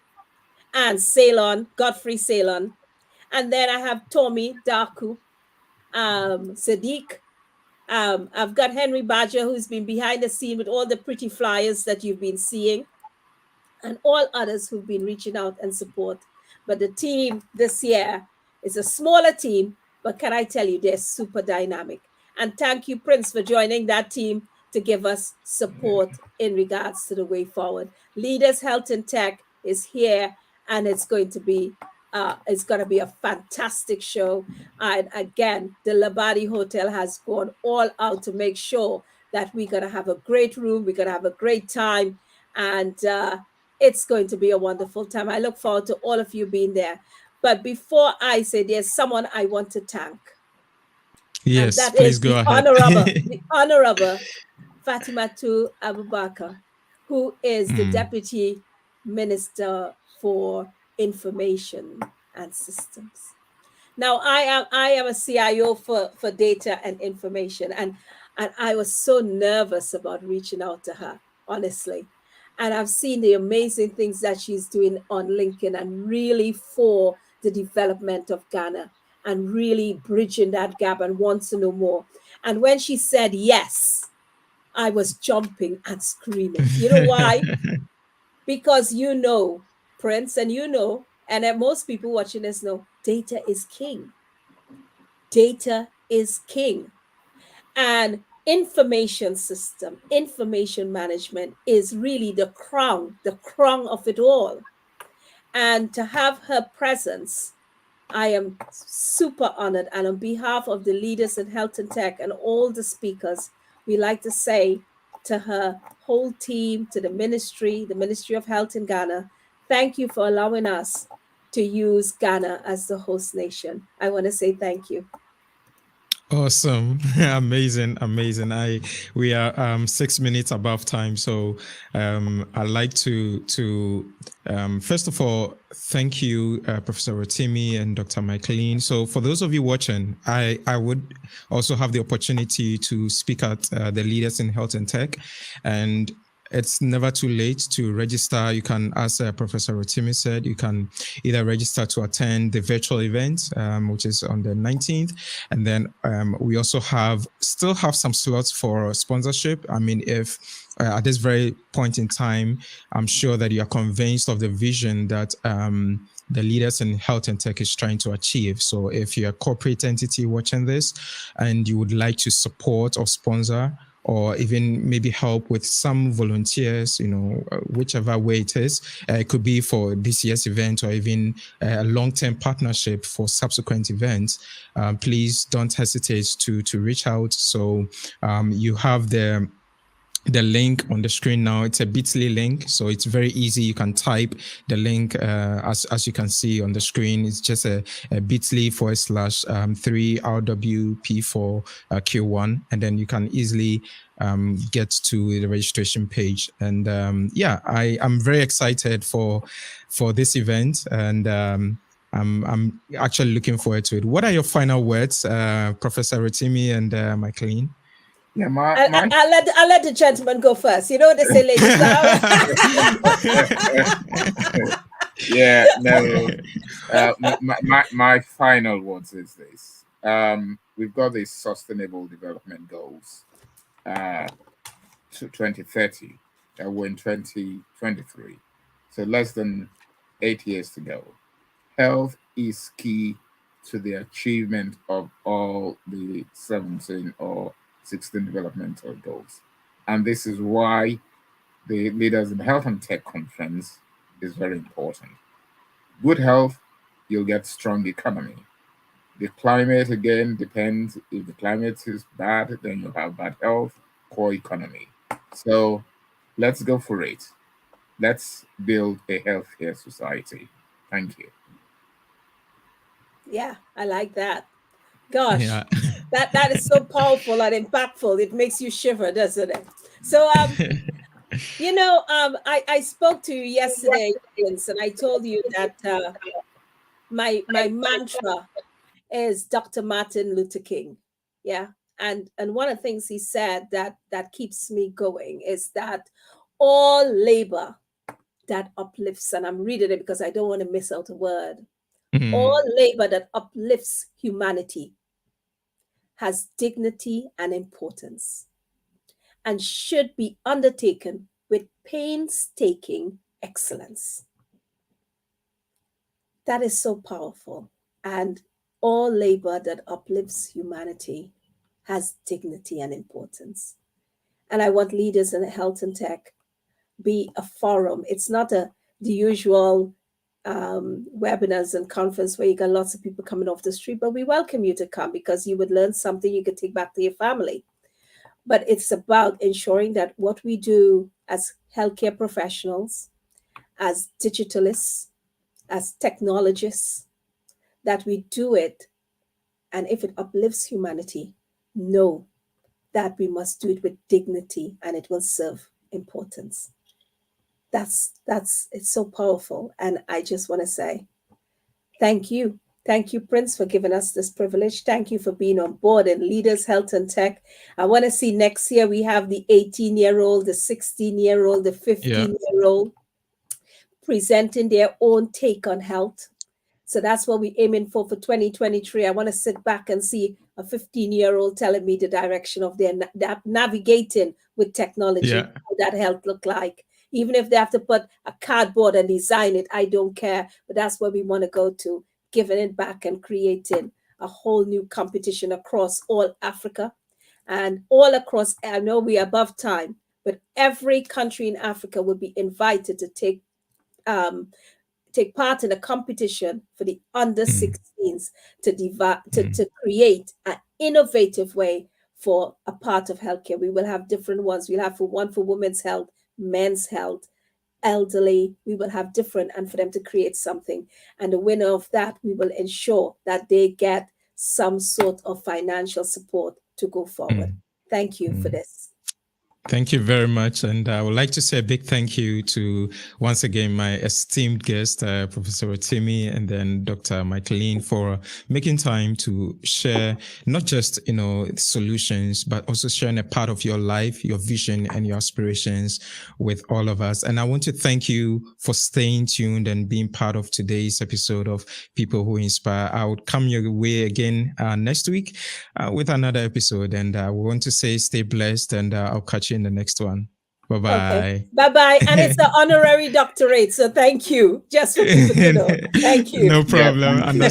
and Ceylon, Godfrey Ceylon. And then I have Tommy Darku, Sadiq. I've got Henry Badger, who's been behind the scene with all the pretty flyers that you've been seeing, and all others who've been reaching out and support. But the team this year is a smaller team, but can I tell you, they're super dynamic. And thank you, Prince, for joining that team to give us support in regards to the way forward. Leaders Health and Tech is here, and it's going to be a fantastic show. And again, the Labadi Hotel has gone all out to make sure that we're going to have a great room, we're going to have a great time, and it's going to be a wonderful time. I look forward to all of you being there. But before I say, there's someone I want to thank. Yes, and that please is go the ahead. honorable Fatimatu Abubakar, who is the Deputy Minister for Information and Systems. Now, I am a CIO for data and information, and I was so nervous about reaching out to her, honestly. And I've seen the amazing things that she's doing on LinkedIn and really for the development of Ghana and really bridging that gap and wants to know more. And when she said yes, I was jumping and screaming. You know why? Because you know, Prince, and you know, and most people watching this know, data is king. Data is king. And information system, information management is really the crown of it all. And to have her presence, I am super honored. And on behalf of the leaders in health and tech and all the speakers, we like to say to her whole team, to the Ministry of Health in Ghana, thank you for allowing us to use Ghana as the host nation. I want to say thank you. Awesome. Amazing. We are 6 minutes above time. So I'd like to first of all, thank you, Professor Rotimi and Dr. Michaelene. So for those of you watching, I would also have the opportunity to speak at the Leaders in Health and Tech, and it's never too late to register. You can, as Professor Rotimi said, you can either register to attend the virtual event, which is on the 19th. And then we also still have some slots for sponsorship. I mean, if at this very point in time, I'm sure that you are convinced of the vision that the Leaders in Health and Tech is trying to achieve. So if you're a corporate entity watching this and you would like to support or sponsor, or even maybe help with some volunteers, whichever way it is. It could be for this year's event or even a long-term partnership for subsequent events. Please don't hesitate to reach out. So you have the link on the screen now. It's a bit.ly link, so it's very easy. You can type the link as you can see on the screen. It's just a bit.ly /3RWP4Q1, and then you can easily get to the registration page. And I'm very excited for this event, and I'm actually looking forward to it. What are your final words, Professor Rotimi and Michaelene? Yeah, I'll let the gentleman go first. You know what they say, ladies. Yeah, no. My final words is this: we've got these Sustainable Development Goals to 2030. We're in 2023, so less than 8 years to go. Health is key to the achievement of all the 17 or 16 developmental goals. And this is why the Leaders in Health and Tech conference is very important. Good health, you'll get strong economy. The climate, again, depends. If the climate is bad, then you have bad health, poor economy. So let's go for it. Let's build a healthier society. Thank you. Yeah, I like that. Gosh, Yeah. that is so powerful and impactful. It makes you shiver, doesn't it? So, I spoke to you yesterday, and I told you that my mantra is Dr. Martin Luther King. Yeah, and one of the things he said that keeps me going is that all labor that uplifts, and I'm reading it because I don't want to miss out a word. All labor that uplifts humanity has dignity and importance and should be undertaken with painstaking excellence. That is so powerful. And all labor that uplifts humanity has dignity and importance. And I want leaders in health and tech be a forum. It's not the usual webinars and conference where you got lots of people coming off the street, but we welcome you to come because you would learn something you could take back to your family. But it's about ensuring that what we do as healthcare professionals, as digitalists, as technologists, that we do it. And if it uplifts humanity, know that we must do it with dignity and it will serve importance. It's so powerful. And I just want to say, thank you. Thank you, Prince, for giving us this privilege. Thank you for being on board in Leaders, Health and Tech. I want to see next year we have the 18-year-old, the 16-year-old, the 15-year-old presenting their own take on health. So that's what we're aiming for 2023. I want to sit back and see a 15-year-old telling me the direction of their navigating with technology, how that health look like. Even if they have to put a cardboard and design it, I don't care. But that's where we want to go to, giving it back and creating a whole new competition across all Africa and all across. I know we're above time, but every country in Africa will be invited to take part in a competition for the under 16s to create an innovative way for a part of healthcare. We will have different ones. We'll have one for women's health, men's health, elderly. We will have different, and for them to create something. And the winner of that, we will ensure that they get some sort of financial support to go forward. Thank you for this. Thank you very much. And I would like to say a big thank you to, once again, my esteemed guest, Professor Rotimi, and then Dr. Michaelene, for making time to share not just, solutions, but also sharing a part of your life, your vision, and your aspirations with all of us. And I want to thank you for staying tuned and being part of today's episode of People Who Inspire. I would come your way again next week with another episode. And I want to say stay blessed, and I'll catch you in the next one. Bye-bye. Okay. Bye-bye. And it's the honorary doctorate. So thank you. Just for people to know. Thank you. No problem. Yeah,